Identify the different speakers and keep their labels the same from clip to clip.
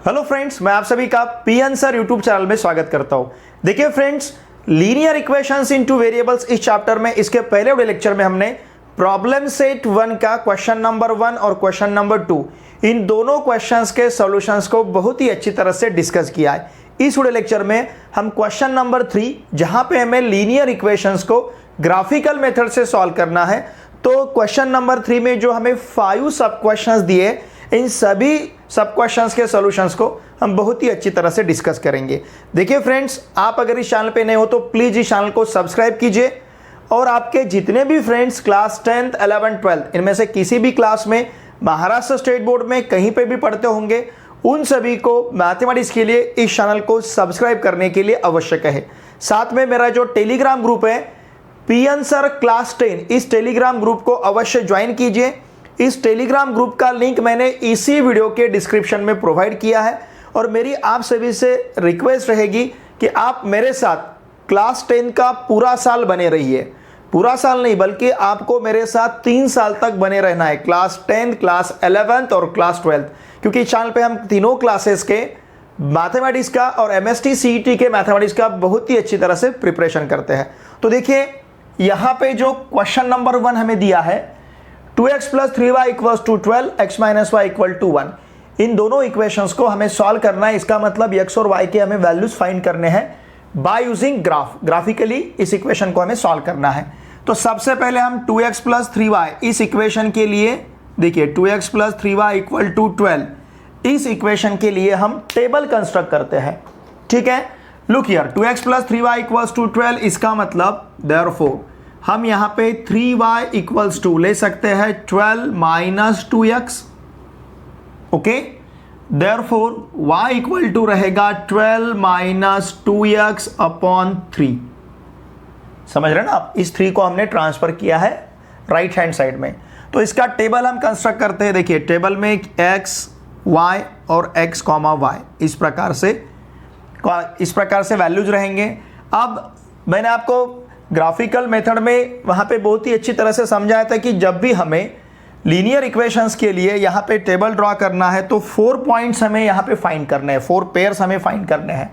Speaker 1: Hello friends, मैं आप सभी का पी आंसर यूट्यूब चैनल में स्वागत करता हूं। देखिए friends, linear equations into variables इस चैप्टर में इसके पहले वाले लेक्चर में हमने प्रॉब्लम सेट 1 का क्वेश्चन नंबर 1 और क्वेश्चन नंबर 2 इन दोनों क्वेश्चंस के सॉल्यूशंस को बहुत ही अच्छी तरह से डिस्कस किया है। इस वीडियो लेक्चर में हम क्वेश्चन नंबर 3 जहां पे हमें लीनियर इक्वेशंस को ग्राफिकल मेथड से सॉल्व करना है, तो क्वेश्चन नंबर 3 में जो हमें 5 सब क्वेश्चंस दिए, इन सभी सब क्वेश्चंस के सॉल्यूशंस को हम बहुत ही अच्छी तरह से डिस्कस करेंगे। देखिए फ्रेंड्स, आप अगर इस चैनल पे नए हो तो प्लीज इस चैनल को सब्सक्राइब कीजिए और आपके जितने भी friends class 10th 11th 12th इनमें से किसी भी क्लास में महाराष्ट्र स्टेट बोर्ड में कहीं पे भी पढ़ते होंगे, उन सभी को मैथमेटिक्स के लिए इस चैनल को सब्सक्राइब करने के लिए आवश्यक है। साथ में मेरा जो टेलीग्राम ग्रुप है पी आंसर क्लास 10, इस टेलीग्राम ग्रुप को अवश्य ज्वाइन कीजिए। इस टेलीग्राम ग्रुप का लिंक मैंने इसी वीडियो के डिस्क्रिप्शन में प्रोवाइड किया है और मेरी आप सभी से रिक्वेस्ट रहेगी कि आप मेरे साथ क्लास 10 का पूरा साल बने रहिए। पूरा साल नहीं, बल्कि आपको मेरे साथ 3 साल तक बने रहना है, क्लास 10, क्लास 11th और क्लास 12th, क्योंकि इस चैनल पे हम तीनों क्लासेस के मैथमेटिक्स का और एमएसटी सीईटी के मैथमेटिक्स का बहुत ही अच्छी तरह से प्रिपरेशन करते हैं। तो देखिए यहाँ पे जो क्वेश्चन नंबर 1 हमें दिया है 2x + 3y = 12, x - y = 1, इन दोनों इक्वेशंस को हमें सॉल्व करना है। इसका मतलब x और y के हमें वैल्यूज फाइंड करने हैं बाय यूजिंग ग्राफिकली इस इक्वेशन को हमें सॉल्व करना है। तो सबसे पहले हम 2x + 3y इस इक्वेशन के लिए, देखिए 2x + 3y = 12, इस इक्वेशन के लिए हम टेबल कंस्ट्रक्ट करते हैं। ठीक है, लुक हियर, 2x + 3y = 12, इसका मतलब देयरफॉर हम यहां पे 3y = 2 ले सकते हैं 12 - 2x। ओके, देयरफॉर y = रहेगा 12 - 2x / 3। समझ रहे ना आप, इस 3 को हमने ट्रांसफर किया है राइट हैंड साइड में। तो इसका टेबल हम कंस्ट्रक्ट करते हैं। देखिए टेबल में x, y और x, y इस प्रकार से वैल्यूज रहेंगे। अब मैंने आपको ग्राफिकल मेथड में वहाँ पे बहुत ही अच्छी तरह से समझाया था कि जब भी हमें लीनियर इक्वेशंस के लिए यहाँ पे टेबल ड्रॉ करना है तो 4 पॉइंट्स हमें यहाँ पे फाइंड करने हैं, 4 पेयर्स हमें फाइंड करने हैं,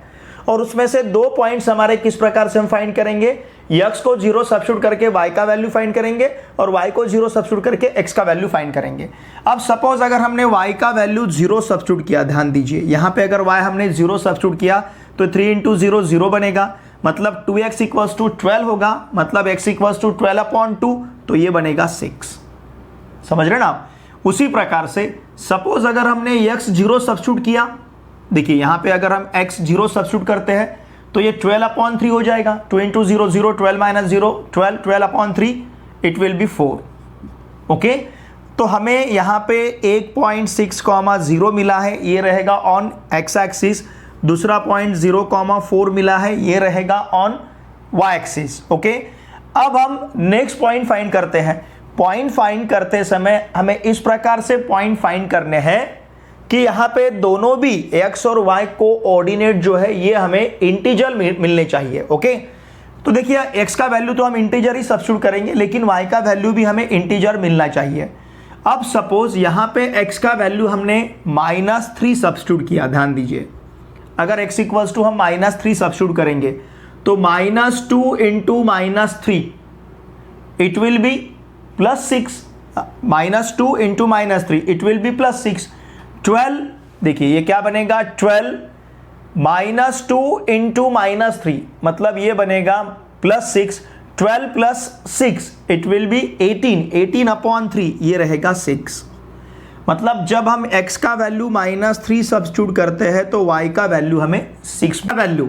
Speaker 1: और उसमें से 2 पॉइंट्स हमारे किस प्रकार से हम फाइंड करेंगे, x को 0 सब्स्टिट्यूट करके y का वैल्यू फाइंड करेंगे और y को 0 सब्स्टिट्यूट करके x का वैल्यू फाइंड करेंगे। अब सपोज अगर हमने y का वैल्यू 0 सब्स्टिट्यूट किया, ध्यान दीजिए यहाँ पे अगर y हमने 0 सब्स्टिट्यूट किया तो 3 × 0 0 बनेगा, मतलब 2x = 12 होगा, मतलब x = 12/2, तो ये बनेगा 6। समझ रहे ना आप। उसी प्रकार से सपोज अगर हमने x 0 सब्स्टिट्यूट किया, देखिए यहां पे अगर हम x 0 सब्स्टिट्यूट करते हैं तो ये 12/3 हो जाएगा। 2 × 0 0, 12 - 0 12, 12/3, इट विल बी 4। ओके, तो हमें यहां पे 1.6, 0 मिला है, ये रहेगा ऑन x एक्सिस। दूसरा पॉइंट 0,4 मिला है, ये रहेगा ऑन y एक्सिस। ओके, अब हम नेक्स्ट पॉइंट फाइंड करते हैं। पॉइंट फाइंड करते समय हमें इस प्रकार से पॉइंट फाइंड करने हैं कि यहाँ पे दोनों भी x और y कोऑर्डिनेट जो है ये हमें इंटीजर मिलने चाहिए। ओके, तो देखिए x का वैल्यू तो हम इंटीजर ही सब्स्टिट्यूट करेंगे, लेकिन y का वैल्यू भी हमें इंटीजर मिलना चाहिए। अब सपोज यहाँ पे x का वैल्यू हमने -3 सब्स्टिट्यूट किया, ध्यान दीजिए अगर x = हम -3 सब्स्टिट्यूट करेंगे तो -2 × -3 it will B +6, -2 × -3 it will B +6, 12। देखिए ये क्या बनेगा, 12 - 2 × -3 मतलब ये बनेगा +6, 12 + 6 इट विल बी 18, 18/3 ये रहेगा 6। मतलब जब हम x का वैल्यू -3 सब्स्टिट्यूट करते हैं तो y का वैल्यू हमें 6 का वैल्यू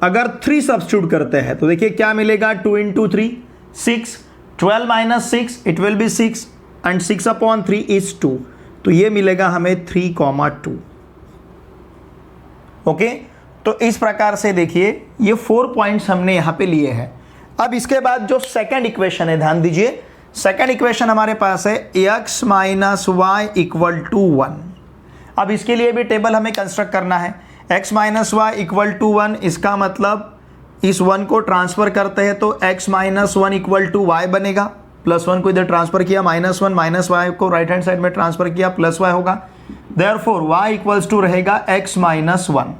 Speaker 1: अगर 3 सब्स्टिट्यूट करते हैं तो देखिए क्या मिलेगा, 2 × 3 6, 12 - 6 it will B 6 and 6/3 is 2, तो ये मिलेगा हमें 3,2। ओके, तो इस प्रकार से देखिए ये 4 पॉइंट्स हमने यहां पे लिए हैं। अब इसके बाद जो सेकंड इक्वेशन है, ध्यान दीजिए सेकंड इक्वेशन हमारे पास है x - y = 1। अब इसके लिए भी टेबल हमें कंस्ट्रक्ट करना है। x - y = 1, इसका मतलब इस 1 को ट्रांसफर करते हैं तो x - 1 = y बनेगा, +1 को इधर ट्रांसफर किया, -1 - y को राइट हैंड साइड में ट्रांसफर किया, +y होगा। देयरफॉर y इक्वल्स टू रहेगा x माइनस 1।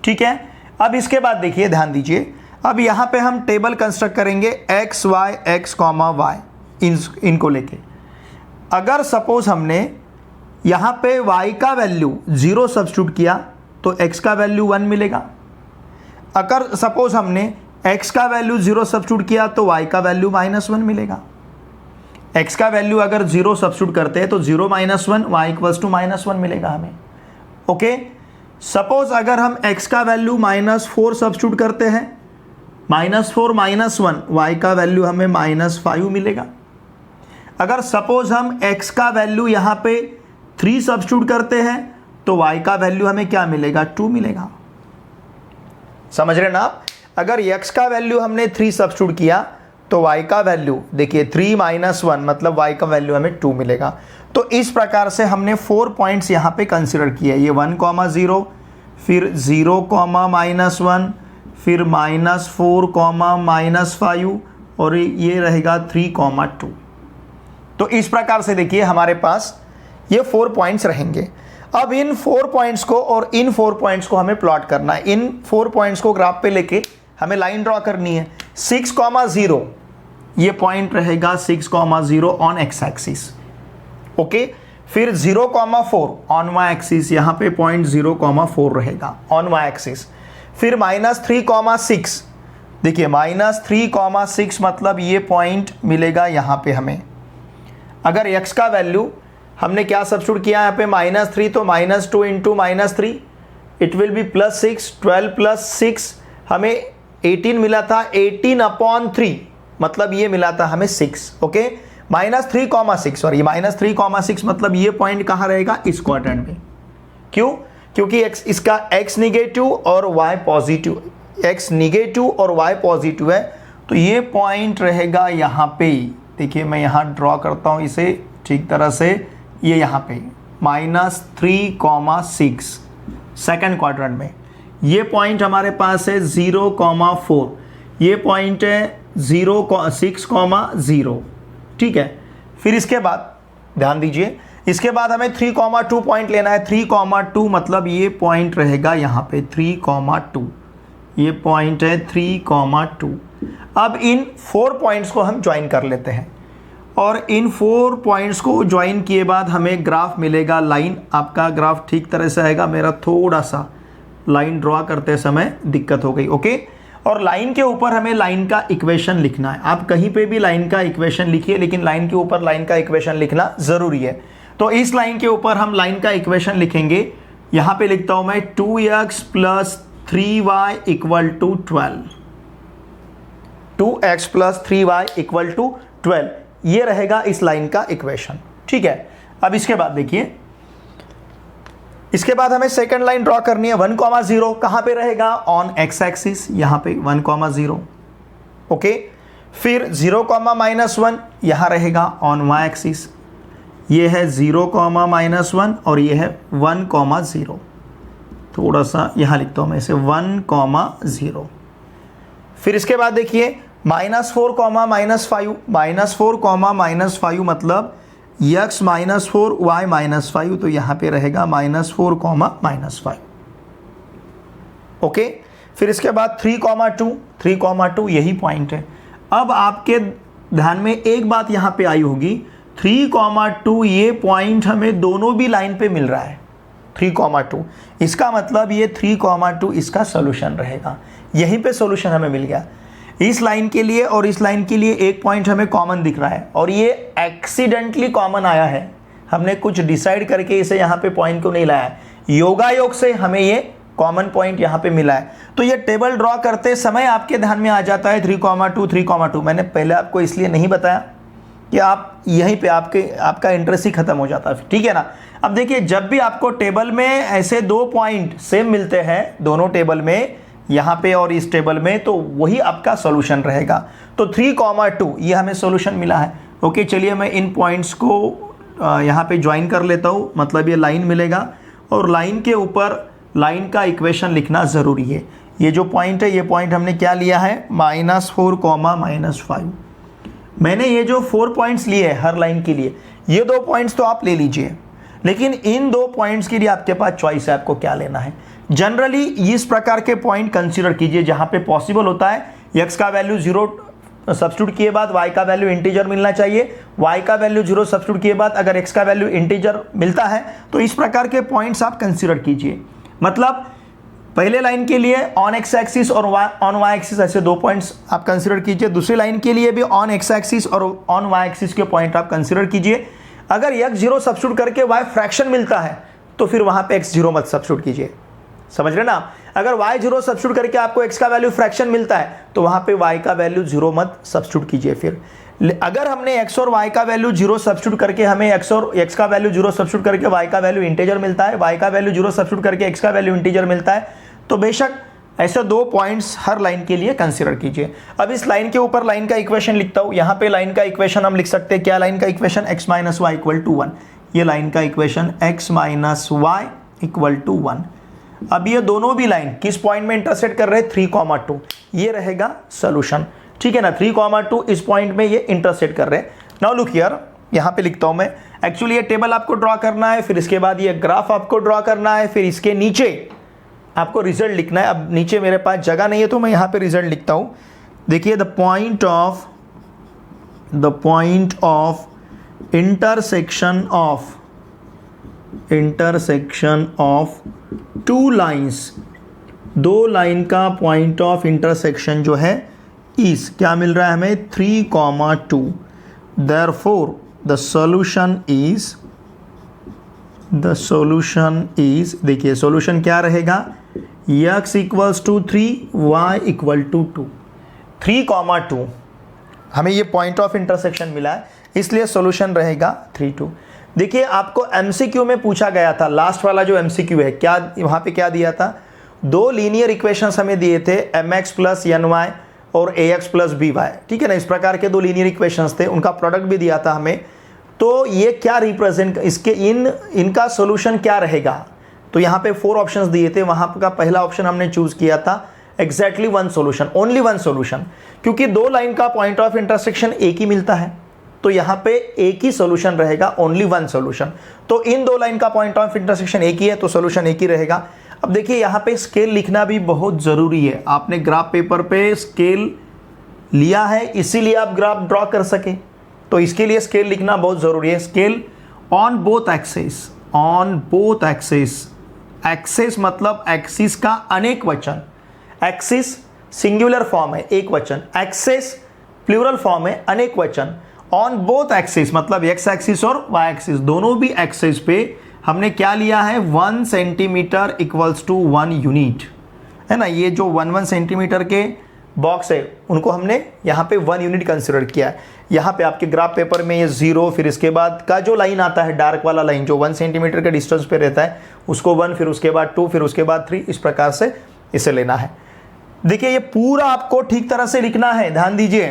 Speaker 1: ठीक है, अब इसके बाद देखिए, ध्यान दीजिए, अब यहां पे हम टेबल कंस्ट्रक्ट करेंगे x y x comma y इनको लेके। अगर सपोज हमने यहां पे y का वैल्यू 0 सब्स्टिट्यूट किया तो x का वैल्यू 1 मिलेगा। अगर सपोज हमने x का वैल्यू 0 सब्स्टिट्यूट किया तो y का वैल्यू -1 मिलेगा। x का वैल्यू अगर 0 सब्स्टिट्यूट करते हैं तो 0 - 1 y इक्वल्स टू -1 मिलेगा हमें। ओके, सपोज अगर हम x का वैल्यू -4 सब्स्टिट्यूट करते हैं, -4 - 1 y का वैल्यू हमें -5 मिलेगा। अगर सपोज हम x का वैल्यू यहां पे 3 सब्स्टिट्यूट करते हैं तो y का वैल्यू हमें क्या मिलेगा, 2 मिलेगा। समझ रहे ना आप? अगर x का वैल्यू हमने 3 सब्स्टिट्यूट किया तो y का वैल्यू देखिए 3 - 1 मतलब y का वैल्यू हमें 2 मिलेगा। तो इस प्रकार से हमने 4 पॉइंट्स यहाँ पे कंसिडर किए, ये 1, 0, फिर 0, -1, फिर -4, -5 और ये रहेगा 3, 2। तो इस प्रकार से देखिए हमारे पास ये 4 पॉइंट्स रहेंगे। अब इन 4 पॉइंट्स को और इन 4 पॉइंट्स को हमें प्लॉट करना है। इन 4 पॉइंट्स को ग्राफ पे लेके हमें लाइन ड्रॉ करनी है। 6, 0 ये पॉइंट रहेगा 6, 0 ऑन एक्स एक्सिस। ओके, फिर 0, 4 ऑन वाई एक्सिस, यहां पे पॉइंट 0, 4 रहेगा ऑन वाई एक्सिस। फिर -3, 6 देखिए -3, 6 मतलब ये पॉइंट मिलेगा यहां पे हमें। अगर x का वैल्यू हमने क्या सब्स्टिट्यूट किया यहाँ पे -3 तो -2 इंटू -3 इट विल बी +6, 12 + 6 हमें 18 मिला था, 18/3 मतलब ये मिला था हमें 6। ओके, -3, 6 सॉरी -3, 6 मतलब ये पॉइंट कहाँ रहेगा, इस क्वाड्रेंट में। क्यों? क्योंकि इसका x निगेटिव और y पॉजिटिव, x निगेटिव और y पॉजिटिव है, तो ये पॉइंट रहेगा यहाँ पे। देखिए मैं यहाँ ड्रॉ करता हूँ इसे ठीक तरह से, ये यहाँ पे -3, 6 सेकंड क्वाड्रेंट में ये पॉइंट हमारे पास है 0, 4, ये पॉइंट है 0, 6, 0। ठीक है, फिर इसके बाद ध्यान दीजिए, इसके बाद हमें 3, 2 पॉइंट लेना है। 3, 2 मतलब ये पॉइंट रहेगा यहाँ पे 3, 2 ये पॉइंट है 3, 2। अब इन 4 पॉइंट्स को हम ज्वाइन कर लेते हैं और इन 4 पॉइंट्स को ज्वाइन किए बाद हमें ग्राफ मिलेगा। लाइन आपका ग्राफ ठीक तरह से आएगा, मेरा थोड़ा सा लाइन ड्रॉ करते समय दिक्कत हो गई। ओके, और लाइन के ऊपर हमें लाइन का इक्वेशन लिखना है। आप कहीं पे भी लाइन का इक्वेशन लिखिए, लेकिन लाइन के ऊपर लाइन का इक्वेशन लिखना ज़रूरी है। तो इस लाइन के ऊपर हम लाइन का इक्वेशन लिखेंगे। यहाँ पे लिखता हूँ मैं 2x + 3y = 12, 2x + 3y = 12 ये रहेगा इस लाइन का इक्वेशन। ठीक है, अब इसके बाद देखिए, इसके बाद हमें सेकंड लाइन ड्रॉ करनी है। 1, 0 कहां पे रहेगा, ऑन एक्स एक्सिस, यहां पे 1, 0। ओके, फिर 0, -1 यहां रहेगा ऑन वाई एक्सिस, ये है 0, -1 और ये है 1, 0। थोड़ा सा यहां लिखता हूं मैं इसे 1, 0। फिर इसके बाद देखिए -4, -5, -4, -5 मतलब x -4 y -5, तो यहाँ पे रहेगा -4, -5। ओके, फिर इसके बाद 3, 2 यही पॉइंट है। अब आपके ध्यान में एक बात यहाँ पे आई होगी, 3, 2 ये पॉइंट हमें दोनों भी लाइन पे मिल रहा है, 3, 2 इसका मतलब ये 3, 2 इसका सोल्यूशन रहेगा। यहीं पे सोल्यूशन हमें मिल गया। इस लाइन के लिए और इस लाइन के लिए एक पॉइंट हमें कॉमन दिख रहा है और ये एक्सीडेंटली कॉमन आया है, हमने कुछ डिसाइड करके इसे यहाँ पे पॉइंट को नहीं लाया, योगायोग से हमें ये कॉमन पॉइंट यहाँ पे मिला है। तो ये टेबल ड्रॉ करते समय आपके ध्यान में आ जाता है 3, 2, 3, 2। मैंने पहले आपको इसलिए नहीं बताया कि आप यहीं पे आपका इंटरेस्ट ही खत्म हो जाता है। ठीक है ना। अब देखिए, जब भी आपको टेबल में ऐसे 2 पॉइंट सेम मिलते हैं, दोनों टेबल में, यहाँ पे और इस टेबल में, तो वही आपका सॉल्यूशन रहेगा। तो 3, 2 ये हमें सॉल्यूशन मिला है। ओके, चलिए मैं इन पॉइंट्स को यहाँ पे ज्वाइन कर लेता हूँ, मतलब ये लाइन मिलेगा और लाइन के ऊपर लाइन का इक्वेशन लिखना ज़रूरी है। ये जो पॉइंट है, ये पॉइंट हमने क्या लिया है, -4, -5। मैंने ये जो 4 पॉइंट्स लिए हैं हर लाइन के लिए, ये 2 पॉइंट्स तो आप ले लीजिए। लेकिन इन दो पॉइंट्स के लिए आपके पास चॉइस है आपको क्या लेना है। जनरली इस प्रकार के पॉइंट कंसीडर कीजिए जहां पे पॉसिबल होता है x का वैल्यू 0 सब्स्टिट्यूट किए बाद y का वैल्यू इंटीजर मिलना चाहिए, y का वैल्यू 0 सब्स्टिट्यूट किए बाद अगर x का वैल्यू इंटीजर मिलता है तो इस प्रकार के पॉइंट्स आप कंसीडर कीजिए। मतलब पहले लाइन के लिए ऑन एक्स एक्सिस और ऑन वाई एक्सिस ऐसे दो पॉइंट्स आप कंसीडर कीजिए, दूसरी लाइन के लिए भी ऑन एक्स एक्सिस और ऑन वाई एक्सिस के पॉइंट आप कंसीडर कीजिए। अगर x 0 सब्स्टिट्यूट करके y फ्रैक्शन मिलता है तो फिर वहां पे x 0 मत सब्स्टिट्यूट कीजिए, समझ रहे ना। अगर y 0 सब्स्टिट्यूट करके आपको x का वैल्यू फ्रैक्शन मिलता है तो वहां पे y का वैल्यू 0 मत सब्स्टिट्यूट कीजिए। फिर अगर हमने x और y का वैल्यू 0 सब्स्टिट्यूट करके हमें x का वैल्यू 0 सब्स्टिट्यूट करके y का वैल्यू इंटीजर मिलता है, y का वैल्यू 0 सब्स्टिट्यूट करके x का वैल्यू इंटीजर मिलता है, तो बेशक ऐसे दो पॉइंट्स हर लाइन के लिए कंसीडर कीजिए। अब इस लाइन के ऊपर लाइन का इक्वेशन लिखता हूं। यहां पे लाइन का इक्वेशन हम लिख सकते हैं क्या, लाइन का equation x minus y equal to 1, ये लाइन का equation x minus y equal to 1। अब ये दोनों भी लाइन किस पॉइंट में इंटरसेक्ट कर रहे हैं, 3,2, ये रहेगा सोल्यूशन, ठीक है ना। 3,2 इस पॉइंट में ये इंटरसेक्ट कर रहे हैं। नाउ लुक हियर, यहां पे लिखता हूं मैं, एक्चुअली ये टेबल आपको ड्रॉ करना है, फिर इसके बाद ये ग्राफ आपको ड्रॉ करना है, फिर इसके नीचे आपको रिजल्ट लिखना है। अब नीचे मेरे पास जगह नहीं है तो मैं यहां पे रिजल्ट लिखता हूं। देखिए the point of intersection of two lines, दो लाइन का पॉइंट ऑफ इंटरसेक्शन जो है इस क्या मिल रहा है हमें, 3,2। देयरफॉर द सॉल्यूशन इज देखिए सॉल्यूशन क्या रहेगा, x equals to 3, y equal to 2। 3,2 हमें ये पॉइंट ऑफ इंटरसेक्शन मिला है, इसलिए सॉल्यूशन रहेगा 3,2। देखिए आपको एमसीक्यू में पूछा गया था, लास्ट वाला जो एमसीक्यू है, क्या वहां पे क्या दिया था, दो लीनियर इक्वेशंस हमें दिए थे, mx प्लस ny और ax प्लस by, ठीक है ना। इस प्रकार के दो लीनियर इक्वेशंस थे, उनका प्रोडक्ट भी दिया था हमें। तो ये क्या रिप्रेजेंट, इसके इनका सॉल्यूशन क्या रहेगा, तो यहाँ पे 4 ऑप्शंस दिए थे, वहां का पहला ऑप्शन हमने चूज किया था exactly one solution, only one solution, क्योंकि दो लाइन का पॉइंट ऑफ इंटरसेक्शन एक ही मिलता है तो यहाँ पे एक ही सॉल्यूशन रहेगा, ओनली वन सॉल्यूशन। तो इन दो लाइन का पॉइंट ऑफ इंटरसेक्शन एक ही है तो सॉल्यूशन एक ही रहेगा। अब देखिए यहाँ पे स्केल लिखना भी बहुत जरूरी है, आपने ग्राफ पेपर पे स्केल लिया है इसीलिए आप ग्राफ ड्रॉ कर सके, तो इसके लिए स्केल लिखना बहुत जरूरी है। Scale on both axis, axis मतलब एक्सिस का अनेक वचन, एक्सिस सिंगुलर फॉर्म है एक वचन, एक्सिस प्लूरल फॉर्म है अनेक वचन। ऑन बोथ एक्सिस मतलब एक्स एक्सिस और वाई एक्सिस, दोनों भी एक्सिस पे हमने क्या लिया है, 1 सेंटीमीटर इक्वल्स टू 1 यूनिट, है ना। ये जो 1 सेंटीमीटर के बॉक्स है उनको हमने यहाँ पे 1 यूनिट कंसिडर किया है। यहाँ पे आपके ग्राफ पेपर में ये 0, फिर इसके बाद का जो लाइन आता है डार्क वाला लाइन जो 1 सेंटीमीटर के डिस्टेंस पे रहता है उसको 1, फिर उसके बाद 2, फिर उसके बाद 3, इस प्रकार से इसे लेना है। देखिए ये पूरा आपको ठीक तरह से लिखना है, ध्यान दीजिए,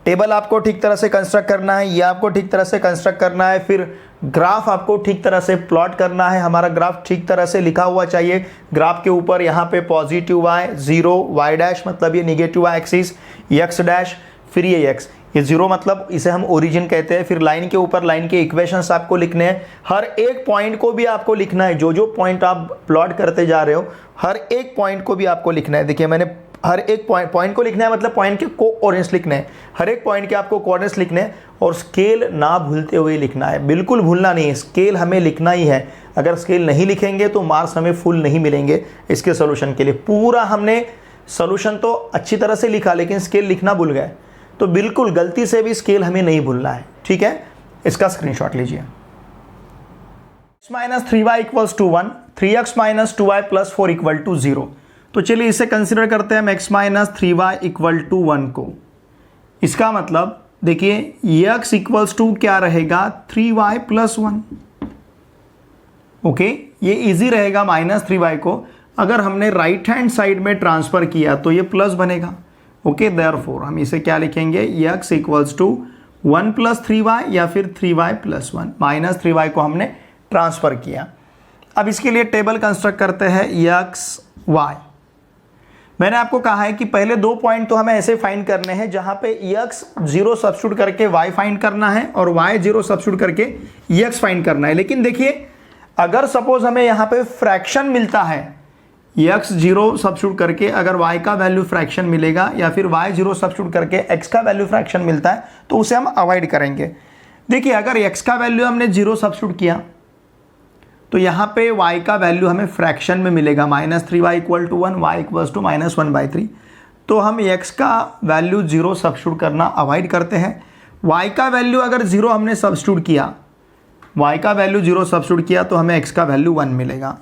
Speaker 1: टेबल आपको ठीक तरह से कंस्ट्रक्ट करना है, ये आपको ठीक तरह से कंस्ट्रक्ट करना है, फिर ग्राफ आपको ठीक तरह से प्लॉट करना है। हमारा ग्राफ ठीक तरह से लिखा हुआ चाहिए, ग्राफ के ऊपर यहाँ पे पॉजिटिव y 0, y डैश मतलब ये negative y axis, x dash फिर ये x, ये 0 मतलब इसे हम ओरिजिन कहते हैं। फिर लाइन के ऊपर लाइन के इक्वेशंस आपको लिखने हैं, हर एक पॉइंट को भी आपको लिखना है, जो जो पॉइंट आप प्लॉट करते जा रहे हो हर एक पॉइंट को भी आपको लिखना है। देखिए मैंने हर एक पॉइंट को लिखना है मतलब पॉइंट के कोऑर्डिनेट्स लिखने हैं, हर एक पॉइंट के आपको कोऑर्डिनेट्स लिखने हैं और स्केल ना भूलते हुए लिखना है, बिल्कुल भूलना नहीं है, स्केल हमें लिखना ही है। अगर स्केल नहीं लिखेंगे तो मार्क्स हमें फुल नहीं मिलेंगे इसके सॉल्यूशन के लिए। पूरा हमने सॉल्यूशन तो अच्छी तरह से लिखा लेकिन स्केल लिखना भूल गए, तो बिल्कुल गलती से भी स्केल हमें नहीं भूलना है, ठीक है। इसका स्क्रीनशॉट लीजिए। x minus 3y equals to 1, 3x minus 2y plus 4 equal to 0। तो चलिए इसे कंसिडर करते हैं हम x minus 3y equal to 1 को। इसका मतलब देखिए x इक्वल्स टू क्या रहेगा, 3y प्लस 1। ओके, ये इजी रहेगा माइनस 3y को अगर हमने राइट हैंड साइड में ट्रांसफर किया तो ये प्लस बनेगा। ओके, देयरफॉर हम इसे क्या लिखेंगे, x equals to 1 plus 3y या फिर 3y प्लस 1, माइनस 3y को हमने ट्रांसफर किया। अब इसके लिए टेबल कंस्ट्रक्ट करते हैं x y। मैंने आपको कहा है कि पहले दो पॉइंट तो हमें ऐसे फाइंड करने हैं जहां पे x 0 सब्स्टिट्यूट करके y फाइंड करना है और y 0 सब्स्टिट्यूट करके x फाइंड करना है। लेकिन देखिए अगर सपोज हमें यहाँ पे फ्रैक्शन मिलता है, x 0 सब्स्टिट्यूट करके अगर y का वैल्यू फ्रैक्शन मिलेगा या फिर y 0 सब्स्टिट्यूट करके x का वैल्यू फ्रैक्शन मिलता है तो उसे हम अवॉइड करेंगे। देखिए अगर x का वैल्यू हमने 0 सब्स्टिट्यूट किया तो यहाँ पे y का वैल्यू हमें फ्रैक्शन में मिलेगा -3y = 1, y = -1/3। तो हम x का वैल्यू 0 सब्स्टिट्यूट करना अवॉइड करते हैं। y का वैल्यू अगर 0 हमने सब्स्टिट्यूट किया, y का वैल्यू 0 सब्स्टिट्यूट किया तो हमें x का वैल्यू 1 मिलेगा।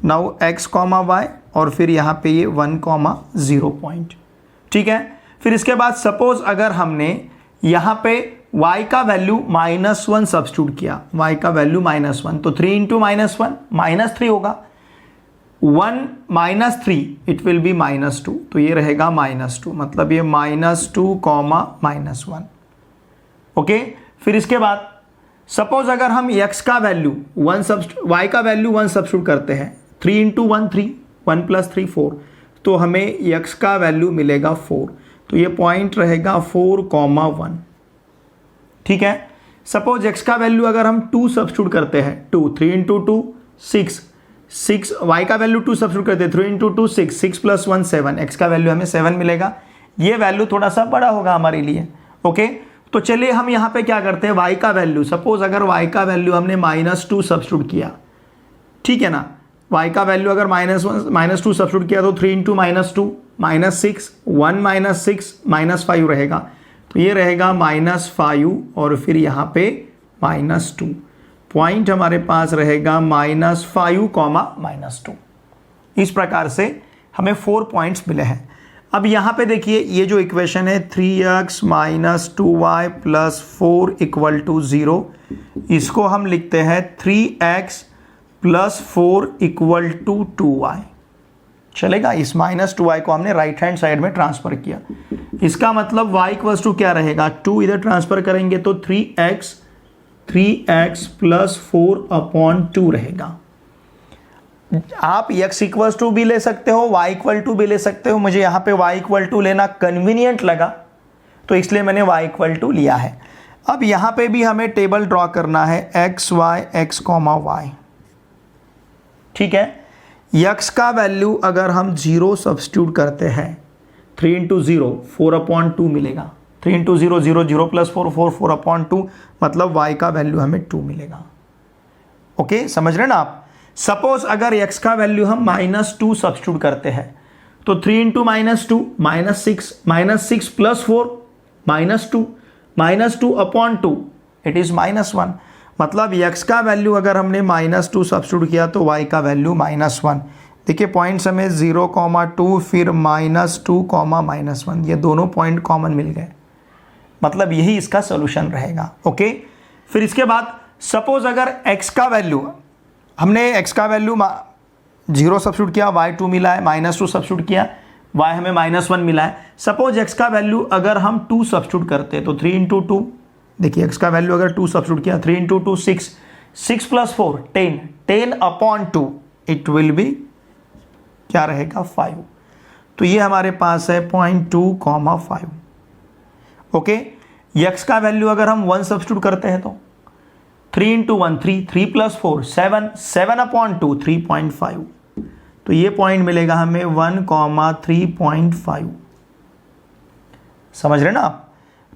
Speaker 1: नाउ x, y और फिर यहाँ पे ये 1,0 पॉइंट, ठीक है। फिर इसके बाद सपोज अगर हमने यहाँ पे y का वैल्यू -1 सब्स्टिट्यूट किया, y का वैल्यू -1, तो 3 × -1 -3 होगा। 1 - 3 इट विल बी -2, तो ये रहेगा -2, मतलब ये -2, -1। ओके, फिर इसके बाद सपोज अगर हम x का वैल्यू y का वैल्यू 1 सब्स्टिट्यूट करते हैं, 3 × 1 3, 1 + 3 4, तो हमें x का वैल्यू मिलेगा 4, तो ये पॉइंट रहेगा 4,1, ठीक है। सपोज x का वैल्यू अगर हम 2 सब्स्टिट्यूट करते हैं, 2, 3 × 2 6, y का वैल्यू 2 सब्स्टिट्यूट करते हैं, 3 × 2 6, 6 + 1 7, x का वैल्यू हमें 7 मिलेगा। ये वैल्यू थोड़ा सा बड़ा होगा हमारे लिए। ओके, तो चलिए हम यहाँ पे क्या करते हैं, y का वैल्यू, सपोज अगर y का वैल्यू हमने -2 सब्स्टिट्यूट किया, ठीक है ना, y का वैल्यू अगर -2 सब्स्टिट्यूट किया तो 3 × -2 -6, 1 - 6 -5 रहेगा, तो ये रहेगा -5 और फिर यहाँ पे -2, पॉइंट हमारे पास रहेगा -5, -2। इस प्रकार से हमें 4 पॉइंट्स मिले हैं। अब यहाँ पे देखिए ये जो इक्वेशन है 3x - 2y + 4 = 0, इसको हम लिखते हैं 3x + 4 = 2y। चलेगा, इस -2y को हमने राइट हैंड साइड में ट्रांसफर किया। इसका मतलब y = क्या रहेगा, 2 इधर ट्रांसफर करेंगे तो 3x + 4/2 रहेगा। आप x = भी ले सकते हो, y = भी ले सकते हो। मुझे यहाँ पे y = लेना कन्वीनियंट लगा तो इसलिए मैंने y = लिया है। अब यहाँ पे भी हमें टेबल ड्रॉ करना है x, y, ठीक है। x का वैल्यू अगर हम 0 सब्स्टिट्यूट करते हैं, 3 × 0 4/2 मिलेगा, 3 × 0 0 0 + 4 4 4/2, मतलब y का वैल्यू हमें 2 मिलेगा। ओके, समझ रहे ना आप। सपोज अगर x का वैल्यू हम -2 सब्स्टिट्यूट करते हैं तो 3 × -2 -6 + 4 -2 -2/2 इट इज़ -1, मतलब x का वैल्यू अगर हमने -2 सब्स्टिट्यूट किया तो y का वैल्यू -1। देखिए पॉइंट्स हमें 0, 2 फिर -2, -1, ये दोनों पॉइंट कॉमन मिल गए, मतलब यही इसका सोल्यूशन रहेगा। ओके, फिर इसके बाद सपोज अगर x का वैल्यू हमने x का वैल्यू 0 सब्स्टिट्यूट किया, y 2 मिला है, -2 सब्स्टिट्यूट किया, y हमें -1 मिला है। सपोज x का वैल्यू अगर हम 2 सब्स्टिट्यूट करते हैं तो 3 × 2, देखिए x का वैल्यू अगर 2 सब्स्टिट्यूट किया, 3 × 2 6, 6 + 4 10, 10/2 इट विल बी क्या रहेगा 5, तो ये हमारे पास है 0.2, 5। ओके, x का वैल्यू अगर हम 1 सब्स्टिट्यूट करते हैं तो 3 × 1 3, 3 + 4 7, 7/2 3.5, तो ये पॉइंट मिलेगा हमें 1, 3.5। समझ रहे ना आप।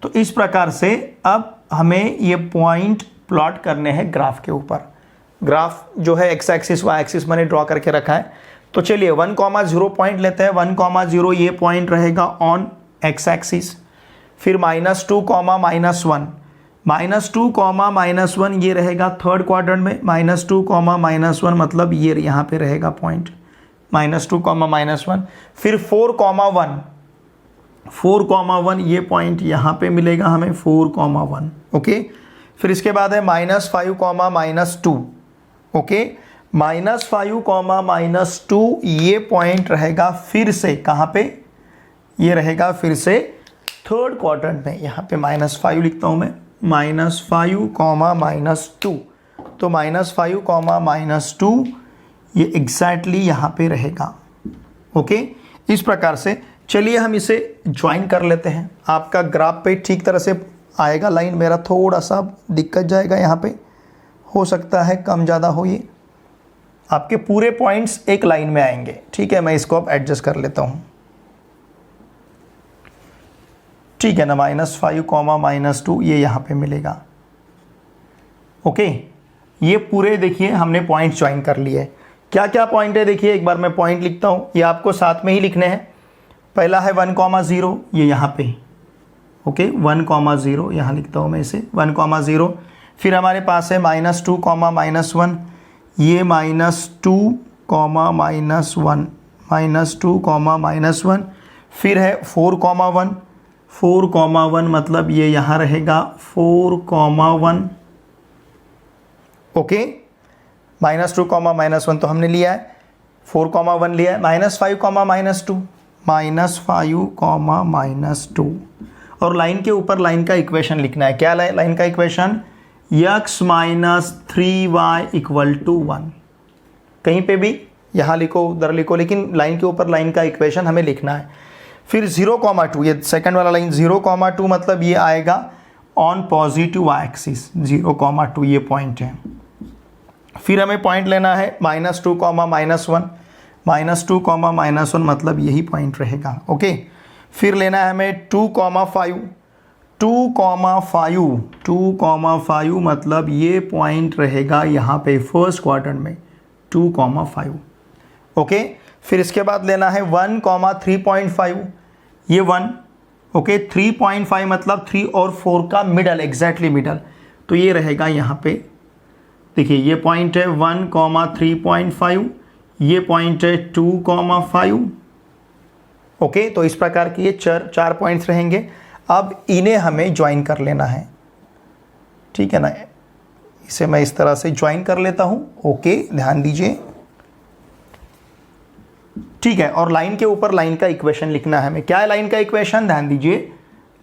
Speaker 1: तो इस प्रकार से अब हमें ये पॉइंट प्लॉट करने हैं ग्राफ के ऊपर। ग्राफ जो है x एक्सिस y एक्सिस मैंने ड्रॉ करके रखा है, तो चलिए 1,0 पॉइंट लेते हैं। 1,0 ये पॉइंट रहेगा ऑन x एक्सिस, फिर -2, -1, -2, -1 ये रहेगा थर्ड क्वाड्रेंट में, -2, -1 मतलब ये यहाँ पे रहेगा पॉइंट -2, -1, फिर 4,1, 4,1 ये पॉइंट यहाँ पे मिलेगा हमें 4,1। ओके, फिर इसके बाद है -5, -2। ओके, -5, -2 ये पॉइंट रहेगा फिर से कहाँ पे, ये रहेगा फिर से थर्ड क्वाड्रेंट में। यहाँ पे -5 लिखता हूँ मैं, -5, -2, तो -5, -2 ये एग्जैक्टली यहाँ पे रहेगा। ओके, इस प्रकार से चलिए हम इसे ज्वाइन कर लेते हैं। आपका ग्राफ पे ठीक तरह से आएगा लाइन, मेरा थोड़ा सा दिक्कत जाएगा यहाँ पे, हो सकता है कम ज़्यादा हो ये। आपके पूरे पॉइंट्स एक लाइन में आएंगे। ठीक है, मैं इसको अब एडजस्ट कर लेता हूँ। ठीक है ना, -5 -2 ये यहाँ पे मिलेगा। ओके, ये पूरे देखिए हमने पॉइंट ज्वाइन कर लिए। क्या क्या पॉइंट है देखिए, एक बार मैं पॉइंट लिखता हूँ, ये आपको साथ में ही लिखने हैं। पहला है 1,0 ये यहाँ पे। ओके, 1,0 यहाँ लिखता हूँ मैं इसे 1,0। फिर हमारे पास है -2, -1 ये -2, -1 -2, -1। फिर है 4,1 4,1 मतलब ये यहाँ रहेगा 4,1। ओके, -2, -1 तो हमने लिया है, 4,1 लिया है। -5, -2 -5, -2 और लाइन के ऊपर लाइन का इक्वेशन लिखना है। क्या लाइन का इक्वेशन? x - 3y = 1। कहीं पे भी यहाँ लिखो उधर लिखो, लेकिन लाइन के ऊपर लाइन का इक्वेशन हमें लिखना है। फिर 0,2 ये सेकंड वाला लाइन 0,2 मतलब ये आएगा ऑन पॉजिटिव एक्सिस 0,2 ये पॉइंट है। फिर हमें पॉइंट लेना है -2, -1 -2, -1 मतलब यही पॉइंट रहेगा। ओके, फिर लेना है हमें 2,5 2,5 मतलब ये पॉइंट रहेगा यहाँ पे फर्स्ट क्वाड्रेंट में 2,5। ओके, फिर इसके बाद लेना है 1, 3.5 ये 1। ओके, 3.5 मतलब 3 और 4 का मिडल, एग्जैक्टली मिडल, तो ये रहेगा यहाँ पे। देखिए ये पॉइंट है 1, 3.5, ये पॉइंट है 2,5। ओके, तो इस प्रकार की ये चार पॉइंट्स रहेंगे। अब इन्हें हमें ज्वाइन कर लेना है। ठीक है ना, इसे मैं इस तरह से ज्वाइन कर लेता हूँ। ओके, ध्यान दीजिए। ठीक है, और लाइन के ऊपर लाइन का इक्वेशन लिखना है हमें। क्या है लाइन का इक्वेशन? ध्यान दीजिए,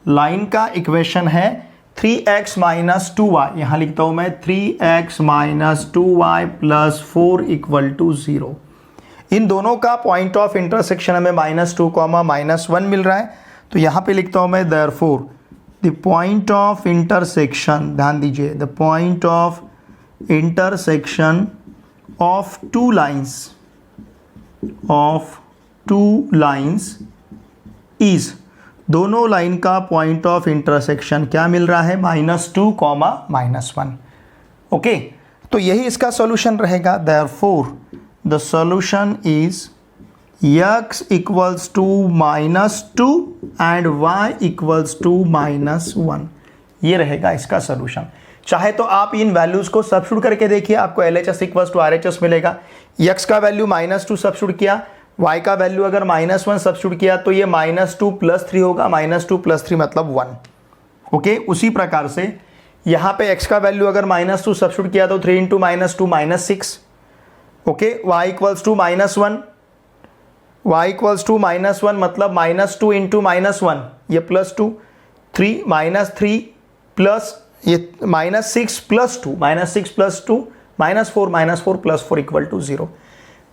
Speaker 1: लाइन का इक्वेशन है 3x - 2y, यहाँ लिखता हूँ मैं 3x - 2y + 4 = 0। इन दोनों का पॉइंट ऑफ इंटरसेक्शन हमें -2, -1 मिल रहा है, तो यहाँ पे लिखता हूँ मैं therefore the point of intersection, ध्यान दीजिए, the point of intersection of two lines is, दोनों लाइन का पॉइंट ऑफ इंटरसेक्शन क्या मिल रहा है? -2, -1। ओके, तो यही इसका सॉल्यूशन रहेगा। Therefore the solution is x = -2 and y = -1। ये रहेगा इसका सॉल्यूशन। चाहे तो आप इन वैल्यूज़ को सब्स्टिट्यूट करके देखिए, आपको LHS = RHS मिलेगा। x का वैल्यू -2 सब्स्टिट्यूट किया, y का वैल्यू अगर -1 सब्स्टिट्यूट किया तो ये -2 + 3 होगा, -2 + 3 मतलब 1। ओके, उसी प्रकार से यहाँ पे x का वैल्यू अगर -2 सब्स्टिट्यूट किया तो 3 × -2 -6। ओके, y = -1, y = -1 मतलब -2 × -1 ये +2, 3 -3 प्लस ये -6 + 2 -6 + 2 -4 + 4 = 0।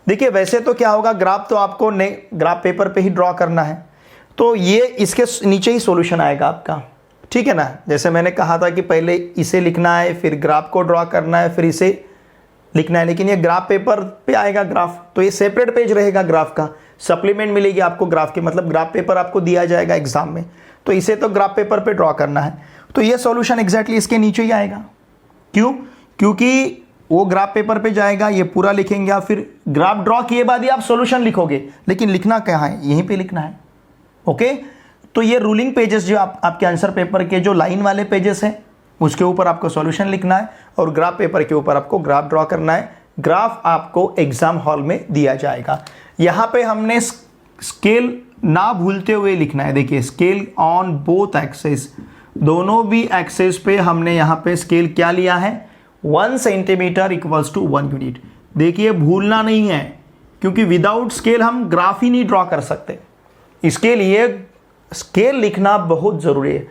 Speaker 1: देखिए वैसे तो क्या होगा, ग्राफ तो आपको ग्राफ पेपर पे ही ड्रॉ करना है, तो ये इसके नीचे ही सॉल्यूशन आएगा आपका। ठीक है ना, जैसे मैंने कहा था कि पहले इसे लिखना है, फिर ग्राफ को ड्रॉ करना है, फिर इसे लिखना है, लेकिन ये ग्राफ पेपर पे आएगा ग्राफ, तो ये सेपरेट पेज रहेगा ग्राफ का। सप्लीमेंट मिलेगी आपको ग्राफ की, मतलब ग्राफ पेपर आपको दिया जाएगा एग्जाम में, तो इसे तो ग्राफ पेपर पे ड्रॉ करना है। तो ये सॉल्यूशन एग्जैक्टली इसके नीचे ही आएगा। क्यों? क्योंकि वो ग्राफ पेपर पे जाएगा, ये पूरा लिखेंगे आप, फिर ग्राफ ड्रॉ किए बाद ही आप सॉल्यूशन लिखोगे, लेकिन लिखना क्या है? यहीं पे लिखना है। ओके, तो ये रूलिंग पेजेस जो आपके आंसर पेपर के जो लाइन वाले पेजेस हैं उसके ऊपर आपको सॉल्यूशन लिखना है, और ग्राफ पेपर के ऊपर आपको ग्राफ ड्रॉ करना है। ग्राफ आपको एग्जाम हॉल में दिया जाएगा। यहाँ पे हमने स्केल ना भूलते हुए लिखना है। देखिए स्केल ऑन बोथ एक्सेस, दोनों भी एक्सेस पे हमने यहाँ पे स्केल क्या लिया है? 1 सेंटीमीटर = 1 यूनिट। देखिए भूलना नहीं है, क्योंकि विदाउट स्केल हम ग्राफ ही नहीं ड्रॉ कर सकते। इसके लिए स्केल लिखना बहुत ज़रूरी है।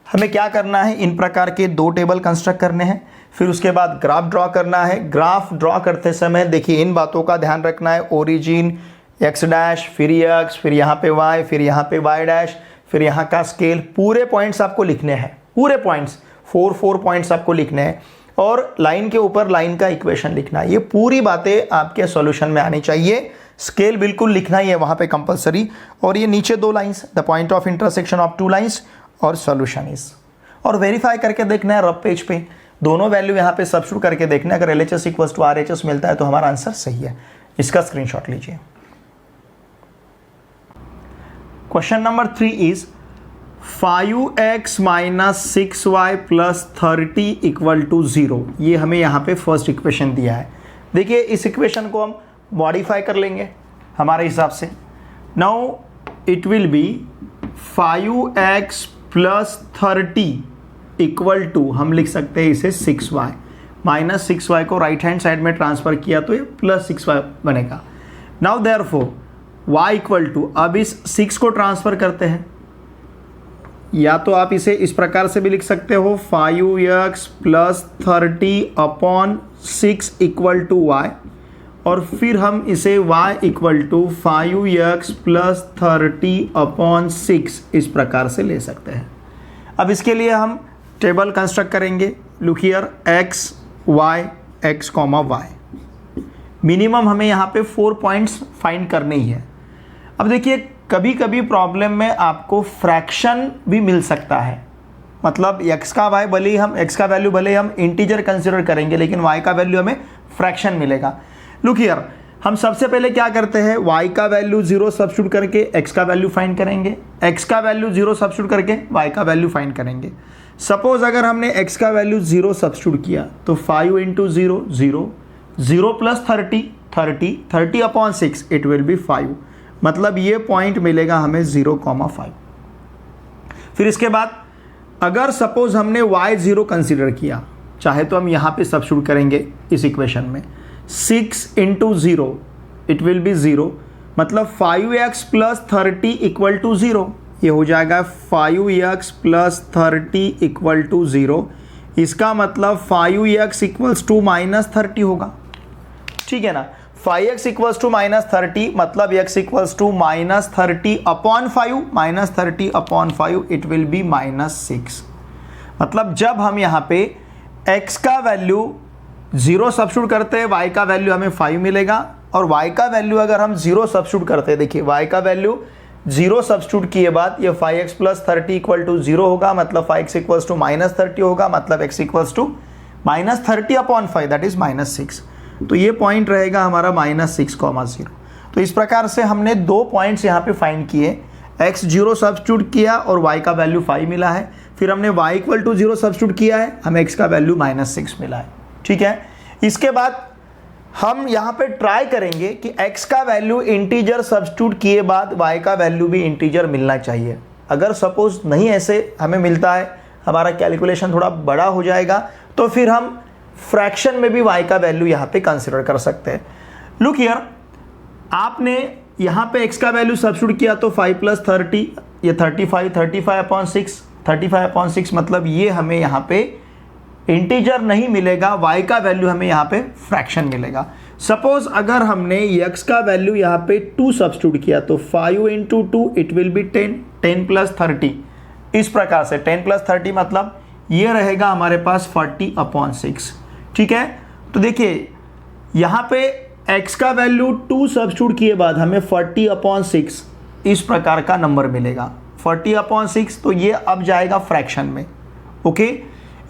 Speaker 1: हमें क्या करना है, इन प्रकार के 2 टेबल कंस्ट्रक्ट करने हैं, फिर उसके बाद ग्राफ ड्रॉ करना है। ग्राफ ड्रॉ करते समय देखिए इन बातों का ध्यान रखना है। ओरिजिन x', फिर x, फिर यहाँ पे y, फिर यहाँ पे y', फिर यहाँ का स्केल, पूरे पॉइंट्स आपको लिखने हैं, पूरे पॉइंट्स 4 पॉइंट्स आपको लिखने हैं। और लाइन के ऊपर लाइन का इक्वेशन लिखना है। ये पूरी बातें आपके सॉल्यूशन में आनी चाहिए। स्केल बिल्कुल लिखना ही है वहाँ पे कंपलसरी। और ये नीचे 2 lines, the point of intersection of 2 lines और सॉल्यूशन इज, और वेरीफाई करके देखना है रफ पेज पे, दोनों वैल्यू यहाँ पे सब्स्टिट्यूट करके देखना है। अगर LHS इक्वल्स टू RHS मिलता है तो हमारा आंसर सही है। इसका स्क्रीनशॉट लीजिए। Question number 3 is 5x minus 6y plus 30 equal to 0। ये हमें यहाँ पे फर्स्ट इक्वेशन दिया है। देखिए इस इक्वेशन को हम मॉडिफाई कर लेंगे हमारे हिसाब से। Now it will be 5x plus 30 equal to, हम लिख सकते हैं इसे 6y, माइनस 6y को राइट हैंड साइड में ट्रांसफर किया तो ये प्लस 6y बनेगा। Now therefore y equal to, अब इस 6 को ट्रांसफर करते हैं, या तो आप इसे इस प्रकार से भी लिख सकते हो 5x plus 30 upon 6 equal to y, और फिर हम इसे y equal to 5x plus 30 upon 6 इस प्रकार से ले सकते हैं। अब इसके लिए हम टेबल कंस्ट्रक्ट करेंगे। Look here x y x comma y, minimum हमें यहाँ पे 4 पॉइंट्स फाइंड करने ही है। अब देखिए कभी कभी प्रॉब्लम में आपको फ्रैक्शन भी मिल सकता है, मतलब x का y भले ही हम x का वैल्यू भले ही हम इंटीजर कंसिडर करेंगे, लेकिन y का वैल्यू हमें फ्रैक्शन मिलेगा। लुक हियर, हम सबसे पहले क्या करते हैं, y का वैल्यू 0 सब्स्टिट्यूट करके x का वैल्यू फाइंड करेंगे, x का वैल्यू 0 सब्स्टिट्यूट करके y का वैल्यू फाइंड करेंगे। सपोज अगर हमने x का वैल्यू 0 सब्स्टिट्यूट किया तो 5 into 0 0, 0 plus 30 upon 6 it will B 5, मतलब ये पॉइंट मिलेगा हमें 0,5। फिर इसके बाद अगर सपोज हमने y 0 कंसिडर किया, चाहे तो हम यहाँ पे सब्स्टिट्यूट करेंगे इस इक्वेशन में, 6 इंटू 0 इट विल बी 0, मतलब 5x प्लस 30 इक्वल टू 0, ये हो जाएगा 5x प्लस 30 इक्वल टू 0। इसका मतलब 5x इक्वल्स टू माइनस 30 होगा, ठीक है ना। 5x इक्वल्स टू माइनस 30 मतलब x equals to minus 30 upon 5, minus 30 upon 5 it will be minus 6। मतलब जब हम यहाँ पे x का वैल्यू 0 सब्स्टिट्यूट करते हैं, y का वैल्यू हमें 5 मिलेगा, और y का वैल्यू अगर हम 0 सब्स्टिट्यूट करते हैं, देखिए y का वैल्यू 0 सब्स्टिट्यूट किए बाद ये 5x प्लस 30 इक्वल टू 0 होगा, मतलब 5x इक्वल्स टू माइनस 30 होगा, मतलब x equals to minus 30 upon 5 that is minus 6। तो ये पॉइंट रहेगा हमारा माइनस 6,0। तो इस प्रकार से हमने 2 पॉइंट्स यहाँ पे फाइंड किए, x 0 सब्स्टिट्यूट किया और y का वैल्यू 5 मिला है, फिर हमने y इक्वल टू 0 सब्स्टिट्यूट किया है, हमें x का वैल्यू माइनस 6 मिला है, ठीक है। इसके बाद हम यहाँ पे ट्राई करेंगे कि x का वैल्यू इंटीजर सब्स्टिट्यूट किए बाद y का वैल्यू भी इंटीजर मिलना चाहिए। अगर सपोज नहीं ऐसे हमें मिलता है, हमारा कैलकुलेशन थोड़ा बड़ा हो जाएगा, तो फिर हम फ्रैक्शन में भी y का वैल्यू यहाँ पे कंसिडर कर सकते हैं। लुक हियर, आपने यहाँ पे x का वैल्यू सब्स्टिट्यूट किया तो 5 प्लस 30 ये 35 अपॉन 6 मतलब ये हमें यहाँ पे इंटीजर नहीं मिलेगा, y का वैल्यू हमें यहाँ पे फ्रैक्शन मिलेगा। सपोज अगर हमने x का वैल्यू यहाँ पे 2 सब्स्टिट्यूट किया तो 5 into 2 it will B 10 plus 30, इस प्रकार से 10 प्लस 30 मतलब ये रहेगा हमारे पास 40 अपॉन 6, ठीक है। तो देखिए यहाँ पे x का वैल्यू 2 सब्स्टिट्यूट किए बाद हमें 40 अपॉन 6 इस प्रकार का नंबर मिलेगा, 40 अपॉन 6, तो ये अब जाएगा फ्रैक्शन में, ओके।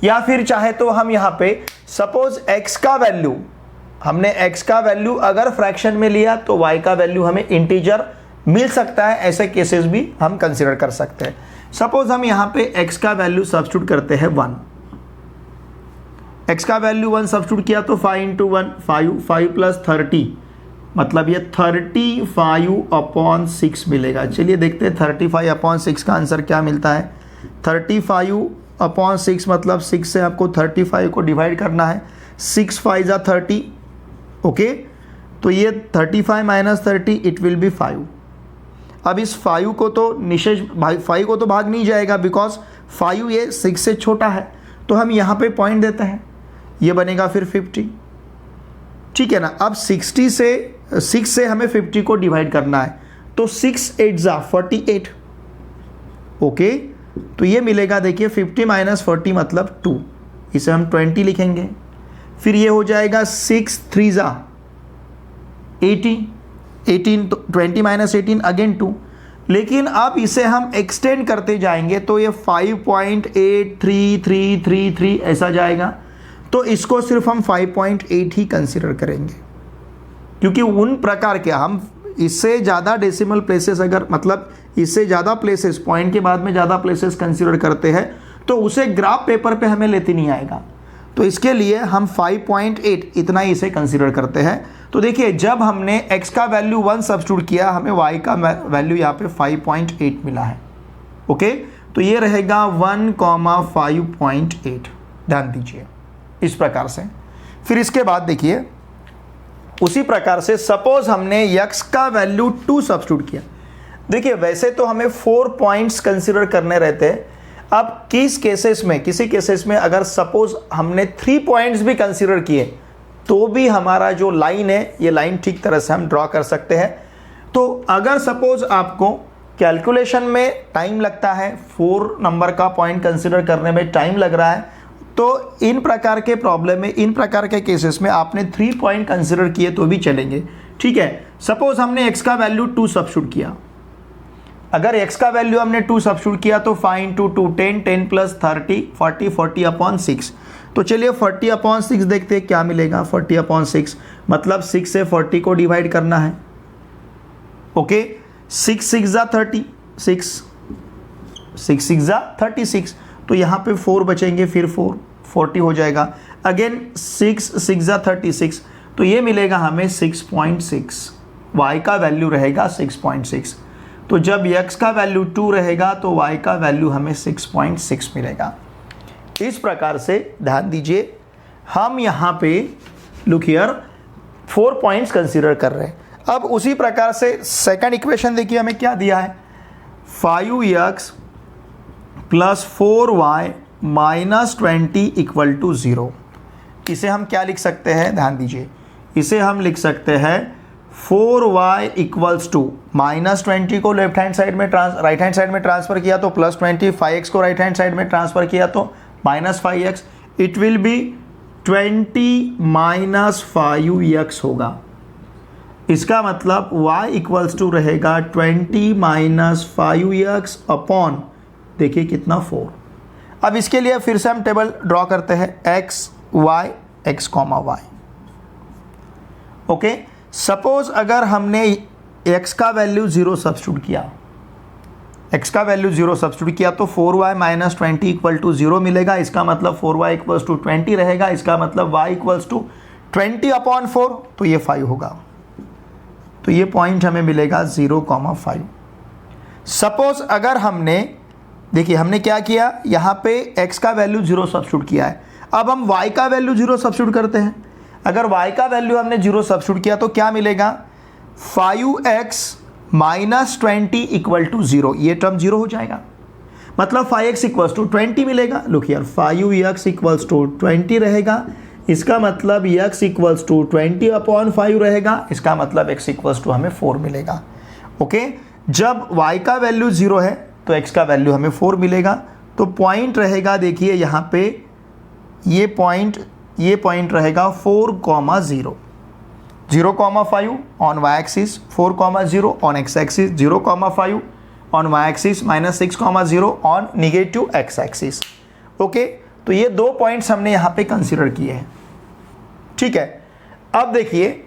Speaker 1: या फिर चाहे तो हम यहाँ पे सपोज x का वैल्यू, हमने x का वैल्यू अगर फ्रैक्शन में लिया तो y का वैल्यू हमें इंटीजर मिल सकता है, ऐसे केसेस भी हम कंसीडर कर सकते हैं। सपोज हम यहाँ पे x का वैल्यू सब्स्टिट्यूट करते हैं 1, x का वैल्यू 1 सब्स्टिट्यूट किया तो 5 इंटू 1 5 प्लस 30 मतलब ये 35 अपॉन 6 मिलेगा। चलिए देखते हैं 35 अपॉन 6 का आंसर क्या मिलता है। 35 अपॉन 6 मतलब 6 से आपको 35 को डिवाइड करना है, 6 5 जा 30, ओके। तो ये 35 माइनस 30 इट विल बी 5। अब इस 5 को तो निशेष 5 को तो भाग नहीं जाएगा, बिकॉज 5 ये 6 से छोटा है, तो हम यहाँ पे पॉइंट देते हैं, ये बनेगा फिर 50, ठीक है ना। अब 6 से हमें 50 को डिवाइड करना है, तो 6 8 जा 48, ओके। तो ये मिलेगा, देखिए 50 माइनस 40 मतलब 2, इसे हम 20 लिखेंगे। फिर ये हो जाएगा 6 3 जा 18, 18 तो 20 माइनस 18 अगेन 2। लेकिन अब इसे हम एक्सटेंड करते जाएंगे तो ये 5.83333 ऐसा जाएगा। तो इसको सिर्फ हम 5.8 ही कंसिडर करेंगे, क्योंकि उन प्रकार के हम इससे ज़्यादा डेसिमल प्लेसेस, अगर मतलब इससे ज़्यादा प्लेसेस, पॉइंट के बाद में ज़्यादा प्लेसेस कंसिडर करते हैं तो उसे ग्राफ पेपर पे हमें लेते नहीं आएगा। तो इसके लिए हम 5.8 इतना ही इसे कंसिडर करते हैं। तो देखिए जब हमने x का वैल्यू 1 सब्स्टिट्यूट किया, हमें y का वैल्यू यहाँ पे 5.8 मिला है। ओके, तो ये रहेगा 1,5.8। ध्यान दीजिए इस प्रकार से। फिर इसके बाद देखिए उसी प्रकार से सपोज हमने x का वैल्यू 2 सब्स्टिट्यूट किया। देखिए वैसे तो हमें 4 पॉइंट्स कंसिडर करने रहते हैं। अब किसी केसेस में अगर सपोज हमने 3 पॉइंट्स भी कंसिडर किए तो भी हमारा जो लाइन है, ये लाइन ठीक तरह से हम ड्रॉ कर सकते हैं। तो अगर सपोज आपको कैलकुलेशन में टाइम लगता है, 4 नंबर का पॉइंट कंसिडर करने में टाइम लग रहा है, तो इन प्रकार के प्रॉब्लम में, इन प्रकार के केसेस में आपने 3 पॉइंट कंसिडर किए तो भी चलेंगे। ठीक है, सपोज हमने x का वैल्यू 2 सब्स्टिट्यूट किया। अगर x का वैल्यू हमने 2 सब्स्टिट्यूट किया तो 5 × 2 10, 10 + 30 40, 40/6। तो चलिए 40/6 देखते हैं क्या मिलेगा। 40/6 मतलब 6 से 40 को डिवाइड करना है। ओके, 6 6 जा 36, 6 6 जा 36, तो यहाँ पे 4 बचेंगे, फिर 4 40 हो जाएगा। अगेन 6 6 जा 36, तो ये मिलेगा हमें 6.6। y का वैल्यू रहेगा 6.6। तो जब x का वैल्यू 2 रहेगा तो y का वैल्यू हमें 6.6 मिलेगा। इस प्रकार से ध्यान दीजिए, हम यहाँ पे लुक हियर 4 पॉइंट्स कंसीडर कर रहे हैं। अब उसी प्रकार से सेकंड इक्वेशन देखिए हमें क्या दिया है, 5x + 4y - 20 = 0। इसे हम क्या लिख सकते हैं, ध्यान दीजिए, इसे हम लिख सकते हैं 4y = -20 को लेफ्ट हैंड साइड में राइट हैंड साइड में ट्रांसफर किया तो +20, 5x को राइट हैंड साइड में ट्रांसफर किया तो -5x, it will B 20 - 5x होगा। इसका मतलब y = रहेगा 20 - 5x अपॉन, देखिए कितना 4। अब इसके लिए फिर से हम टेबल ड्रॉ करते हैं, x y x, y। Okay, suppose अगर हमने x का वैल्यू 0 सब्स्टिट्यूट किया, x का वैल्यू 0 सब्स्टिट्यूट किया तो 4y - 20 = 0 मिलेगा। इसका मतलब 4y = 20 रहेगा। इसका मतलब y = 20/4, तो ये 5 होगा। तो ये पॉइंट हमें मिलेगा 0,5। सपोज अगर हमने, देखिए हमने क्या किया, यहाँ पे x का वैल्यू 0 सब्स्टिट्यूट किया है। अब हम y का वैल्यू 0 सब्स्टिट्यूट करते हैं। अगर y का वैल्यू हमने 0 सब्स्टिट्यूट किया तो क्या मिलेगा, 5x - 20 = 0। ये टर्म 0 हो जाएगा, मतलब 5x = 20 मिलेगा। लुक हियर, 5x = 20 रहेगा। इसका मतलब x = 20/5 रहेगा। इसका मतलब x = हमें 4 मिलेगा। ओके, जब y का वैल्यू 0 है तो x का वैल्यू हमें 4 मिलेगा। तो पॉइंट रहेगा, देखिए यहाँ पे ये पॉइंट रहेगा 4,0, 0,5 on y axis, 4,0 on x axis, 0,5 on y axis, -6,0 on negative x axis. Okay, तो ये 2 पॉइंट्स हमने यहाँ पे कंसीडर किए हैं। ठीक है, अब देखिए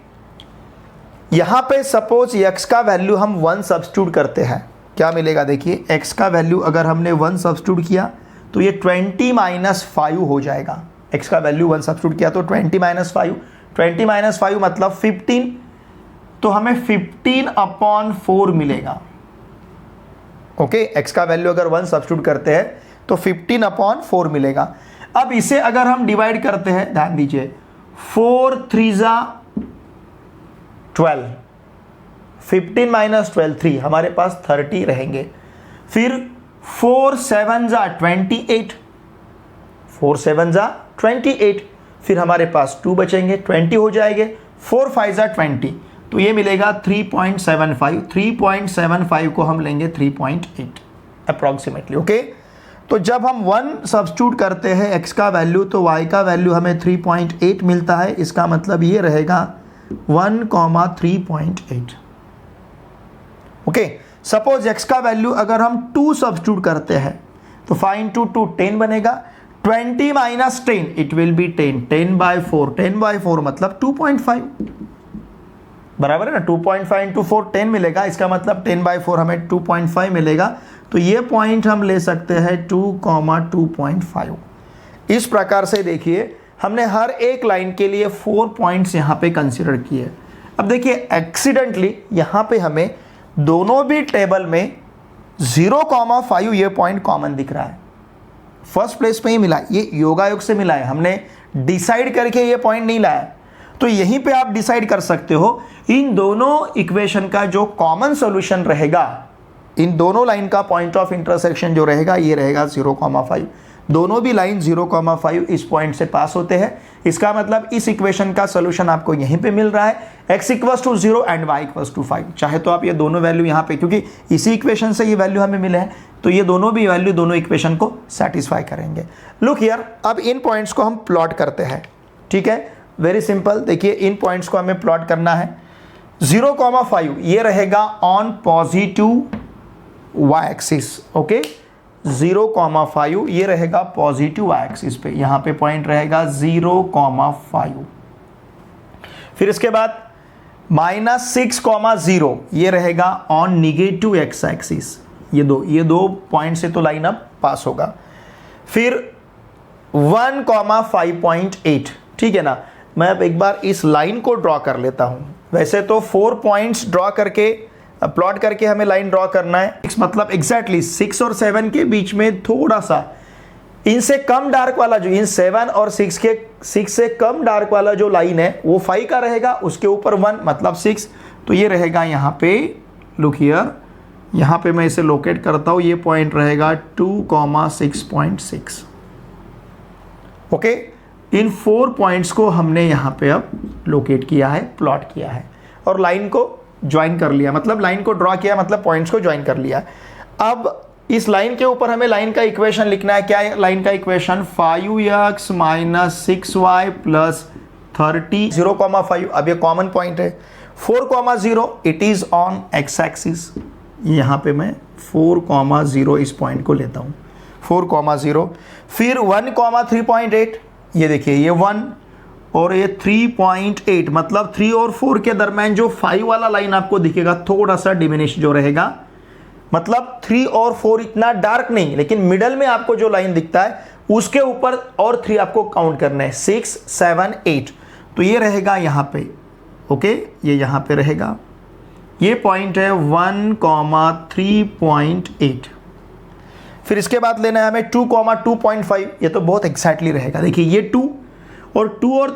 Speaker 1: यहाँ पे सपोज x का वैल्यू हम 1 सब्स्टिट्यूट करते हैं, क्या मिलेगा, देखिए x का वैल्यू अगर हमने 1 सब्स्टिट्यूट किया तो ये 20 - 5 हो जाएगा। x का वैल्यू 1 सब्स्टिट्यूट किया तो 20 - 5, 20 - 5 मतलब 15, तो हमें 15/4 मिलेगा। ओके, x का वैल्यू अगर 1 सब्स्टिट्यूट करते हैं तो 15/4 मिलेगा। अब इसे अगर हम डिवाइड करते हैं, ध्यान दीजिए, 4 3 जा 12, 15 - 12 3, हमारे पास 30 रहेंगे। फिर 4 7 जा 28, 4 7 जा 28, फिर हमारे पास 2 बचेंगे, 20 हो जाएंगे। 4 5 जा 20, तो ये मिलेगा 3.75। 3.75 को हम लेंगे 3.8 अप्रॉक्सीमेटली। ओके, तो जब हम 1 सब्स्टिट्यूट करते हैं x का वैल्यू तो y का वैल्यू हमें 3.8 मिलता है। इसका मतलब ये रहेगा 1,3.8। ओके, सपोज x का वैल्यू अगर हम 2 सब्स्टिट्यूट करते हैं तो 5 इंटू 2 10 बनेगा। 20 माइनस 10 इट विल बी 10, 10/4, 10/4 मतलब 2.5, बराबर है ना। 2.5 इंटू 4 10 मिलेगा, इसका मतलब 10/4 हमें 2.5 मिलेगा। तो ये पॉइंट हम ले सकते हैं 2,2.5। इस प्रकार से देखिए हमने हर एक लाइन के लिए 4 पॉइंट्स यहाँ पे कंसिडर किए। अब देखिए एक्सीडेंटली यहाँ पे हमें दोनों भी टेबल में 0,5 ये पॉइंट कॉमन दिख रहा है। फर्स्ट प्लेस पे ही मिला, ये योगायोग से मिला है, हमने डिसाइड करके ये पॉइंट नहीं लाया। तो यहीं पे आप डिसाइड कर सकते हो इन दोनों इक्वेशन का जो कॉमन सॉल्यूशन रहेगा, इन दोनों लाइन का पॉइंट ऑफ इंटरसेक्शन जो रहेगा ये रहेगा 0,5। दोनों भी लाइन 0,5 इस पॉइंट से पास होते हैं। इसका मतलब इस इक्वेशन का सॉल्यूशन आपको यहीं पे मिल रहा है, x = 0 एंड y = 5। चाहे तो आप ये दोनों वैल्यू यहाँ पे, क्योंकि इसी इक्वेशन से ये वैल्यू हमें मिले हैं, तो ये दोनों भी वैल्यू दोनों इक्वेशन को सेटिस्फाई करेंगे। लुक हियर, अब इन पॉइंट्स को हम प्लॉट करते हैं। ठीक है, वेरी सिंपल। देखिए इन पॉइंट्स को हमें प्लॉट करना है। 0,5 ये रहेगा on positive y axis. Okay, 0,5 ये रहेगा पॉजिटिव y एक्सिस पे, यहाँ पे पॉइंट रहेगा 0,5। फिर इसके बाद -6,0 ये रहेगा ऑन निगेटिव x एक्सिस। ये दो पॉइंट से तो लाइन अब पास होगा। फिर 1,5.8, ठीक है ना। मैं अब एक बार इस लाइन को ड्रॉ कर लेता हूं। वैसे तो 4 पॉइंट्स ड्रॉ करके प्लॉट करके हमें लाइन ड्रॉ करना है। मतलब एग्जैक्टली 6 और 7 के बीच में थोड़ा सा इनसे कम डार्क वाला, जो इन 7 और 6 से कम डार्क वाला जो लाइन है वो 5 का रहेगा, उसके ऊपर 1 मतलब 6। तो ये रहेगा यहाँ पे, लुक हियर, यहाँ पे मैं इसे लोकेट करता हूँ, ये पॉइंट रहेगा 2,6.6। ओके, इन 4 पॉइंट्स को हमने यहाँ पे अब लोकेट किया है, प्लॉट किया है और लाइन को ज्वाइन कर लिया। मतलब लाइन को ड्रॉ किया, मतलब पॉइंट्स को ज्वाइन कर लिया। अब इस लाइन के ऊपर हमें लाइन का इक्वेशन लिखना है। क्या है लाइन का इक्वेशन? 5x - 6y + 30 0,5। अब ये कॉमन पॉइंट है। 4,0 it is on x axis. यहाँ पे मैं 4,0 इस पॉइंट को लेता हूँ, 4,0। फिर 1,3.8, ये देखिए ये 1 और ये 3.8, मतलब 3 और 4 के दरम्यान जो 5 वाला लाइन आपको दिखेगा थोड़ा सा डिमिनिश जो रहेगा। मतलब 3 और 4 इतना डार्क नहीं, लेकिन मिडल में आपको जो लाइन दिखता है उसके ऊपर और 3 आपको काउंट करना है, 6, 7, 8। तो ये रहेगा यहाँ पे। ओके, ये यहाँ पे रहेगा। ये पॉइंट है 1,3.8। फिर इसके बाद लेना है हमें 2,2.5। ये तो बहुत एक्सैक्टली रहेगा। देखिए ये 2 और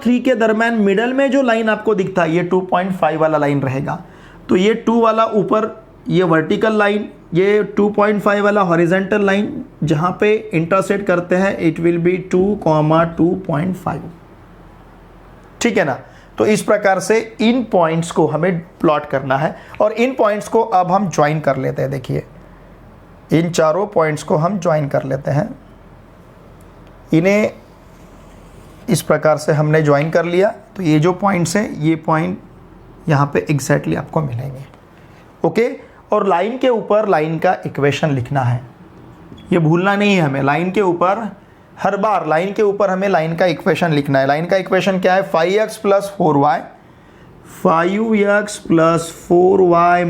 Speaker 1: 3 के दरम्यान मिडल में जो लाइन आपको दिखता है ये 2.5 वाला लाइन रहेगा। तो ये 2 वाला ऊपर ये वर्टिकल लाइन, ये 2.5 वाला हॉरिजॉन्टल लाइन जहाँ पे इंटरसेक्ट करते हैं इट विल बी 2,2.5। ठीक है ना। तो इस प्रकार से इन पॉइंट्स को हमें प्लॉट करना है और इन पॉइंट्स को अब हम ज्वाइन कर लेते हैं। देखिए इन चारों पॉइंट्स को हम ज्वाइन कर लेते हैं। इन्हें इस प्रकार से हमने ज्वाइन कर लिया। तो ये जो पॉइंट्स हैं ये पॉइंट यहाँ पे एग्जैक्टली आपको मिलेंगे। ओके, और लाइन के ऊपर लाइन का इक्वेशन लिखना है, ये भूलना नहीं है हमें। लाइन के ऊपर हर बार लाइन के ऊपर हमें लाइन का इक्वेशन लिखना है। लाइन का इक्वेशन क्या है? 5x + 4y, 5x + 4y -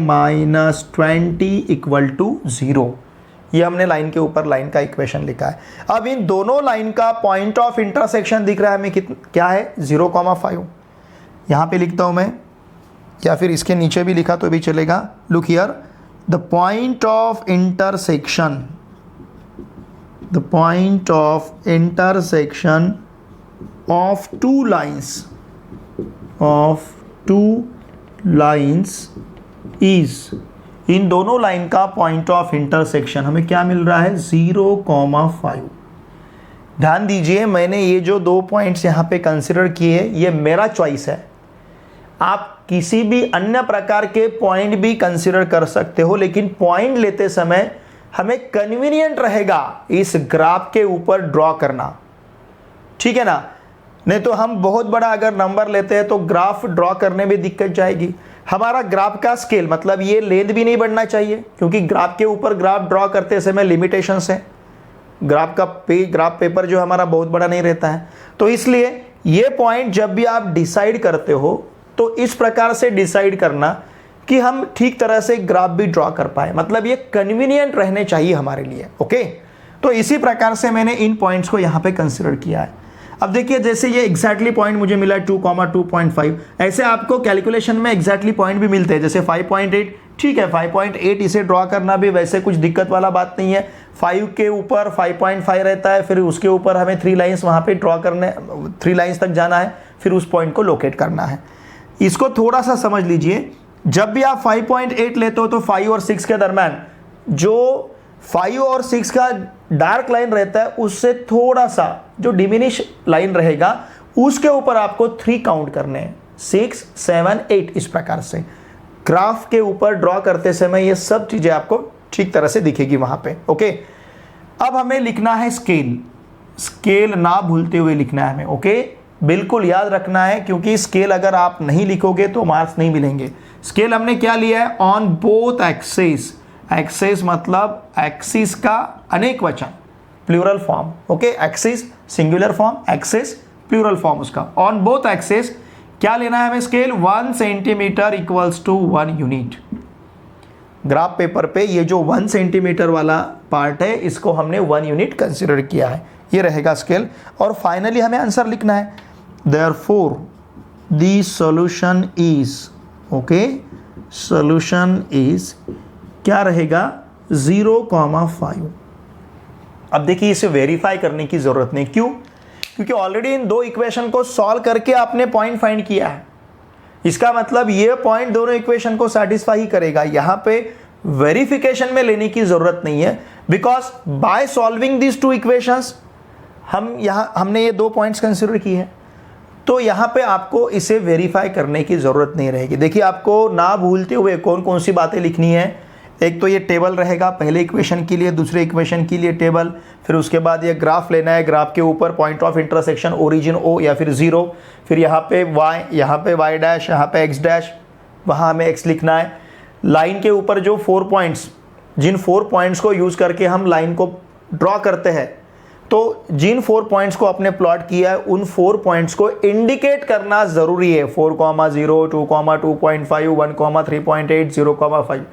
Speaker 1: 20 = 0। ये हमने लाइन के ऊपर लाइन का इक्वेशन लिखा है। अब इन दोनों लाइन का पॉइंट ऑफ इंटरसेक्शन दिख रहा है हमें क्या है? 0,5। यहाँ पे लिखता हूँ मैं, या फिर इसके नीचे भी लिखा तो भी चलेगा। Look here, the point of intersection of two lines is, इन दोनों लाइन का पॉइंट ऑफ इंटरसेक्शन हमें क्या मिल रहा है? 0,5। ध्यान दीजिए, मैंने ये जो 2 पॉइंट्स यहाँ पे कंसिडर किए ये मेरा चॉइस है। आप किसी भी अन्य प्रकार के पॉइंट भी कंसिडर कर सकते हो, लेकिन पॉइंट लेते समय हमें कन्वीनियंट रहेगा इस ग्राफ के ऊपर ड्रॉ करना, ठीक है ना। नहीं तो हम बहुत बड़ा अगर नंबर लेते हैं तो ग्राफ ड्रॉ करने में दिक्कत जाएगी। हमारा ग्राफ का स्केल मतलब ये लेंथ भी नहीं बढ़ना चाहिए, क्योंकि ग्राफ के ऊपर ग्राफ ड्रॉ करते समय लिमिटेशंस है। ग्राफ पेपर जो हमारा बहुत बड़ा नहीं रहता है, तो इसलिए ये पॉइंट जब भी आप डिसाइड करते हो तो इस प्रकार से डिसाइड करना कि हम ठीक तरह से ग्राफ भी ड्रॉ कर पाए, मतलब ये कन्वीनियंट रहने चाहिए हमारे लिए। ओके, तो इसी प्रकार से मैंने इन पॉइंट्स को यहाँ पे कंसिडर किया है। अब देखिए जैसे ये एग्जैक्टली पॉइंट मुझे मिला 2,2.5, ऐसे आपको कैलकुलेशन में एग्जैक्टली पॉइंट भी मिलते हैं, जैसे 5.8, ठीक है 5.8 इसे ड्रॉ करना भी वैसे कुछ दिक्कत वाला बात नहीं है। 5 के ऊपर 5.5 रहता है, फिर उसके ऊपर हमें 3 लाइन्स वहाँ पे ड्रॉ करने, 3 लाइन्स तक जाना है, फिर उस पॉइंट को लोकेट करना है। इसको थोड़ा सा समझ लीजिए, जब भी आप 5.8 लेते हो तो 5 और 6 के दरम्यान जो 5 और 6 का डार्क लाइन रहता है उससे थोड़ा सा जो डिमिनिश लाइन रहेगा उसके ऊपर आपको 3 काउंट करने हैं, 6, 7, 8 इस प्रकार से। ग्राफ के ऊपर ड्रॉ करते समय ये सब चीजें आपको ठीक तरह से दिखेगी वहां पे। ओके, अब हमें लिखना है स्केल ना भूलते हुए लिखना है हमें। ओके, बिल्कुल याद रखना है, क्योंकि स्केल अगर आप नहीं लिखोगे तो मार्क्स नहीं मिलेंगे। स्केल हमने क्या लिया है, ऑन बोथ एक्सिस। एक्सिस मतलब एक्सिस का अनेक वचन, plural form. Okay, axis singular form, axis plural form उसका। ऑन बोथ एक्सिस क्या लेना है हमें scale, 1 centimetre equals to 1 unit. Graph paper पे ये जो 1 सेंटीमीटर वाला पार्ट है इसको हमने 1 यूनिट कंसिडर किया है, ये रहेगा स्केल। और फाइनली हमें आंसर लिखना है, therefore the solution is, okay, solution is क्या रहेगा 0,5। अब देखिए इसे वेरीफाई करने की जरूरत नहीं, क्यों, क्योंकि ऑलरेडी इन 2 इक्वेशन को सॉल्व करके आपने पॉइंट फाइंड किया है। इसका मतलब ये पॉइंट दोनों इक्वेशन को सेटिस्फाई ही करेगा, यहां पे वेरिफिकेशन में लेने की जरूरत नहीं है, because by solving this 2 equations हमने ये 2 पॉइंट्स कंसिडर किए हैं, तो यहाँ पे आपको इसे वेरीफाई करने की ज़रूरत नहीं रहेगी। देखिए आपको ना भूलते हुए कौन कौन सी बातें लिखनी है, एक तो ये टेबल रहेगा पहले इक्वेशन के लिए, दूसरे इक्वेशन के लिए टेबल, फिर उसके बाद ये ग्राफ लेना है, ग्राफ के ऊपर point of intersection origin O या फिर 0, फिर यहाँ पे y, यहाँ पे y डैश, यहाँ पे x डैश, वहाँ हमें x लिखना है। लाइन के ऊपर जो 4 पॉइंट्स, जिन 4 पॉइंट्स को यूज़ करके हम लाइन को ड्रॉ करते हैं, तो जिन 4 पॉइंट्स को आपने प्लॉट किया है उन 4 पॉइंट्स को इंडिकेट करना ज़रूरी है। 4,0, 2,2.5, 1,3.8, 0,5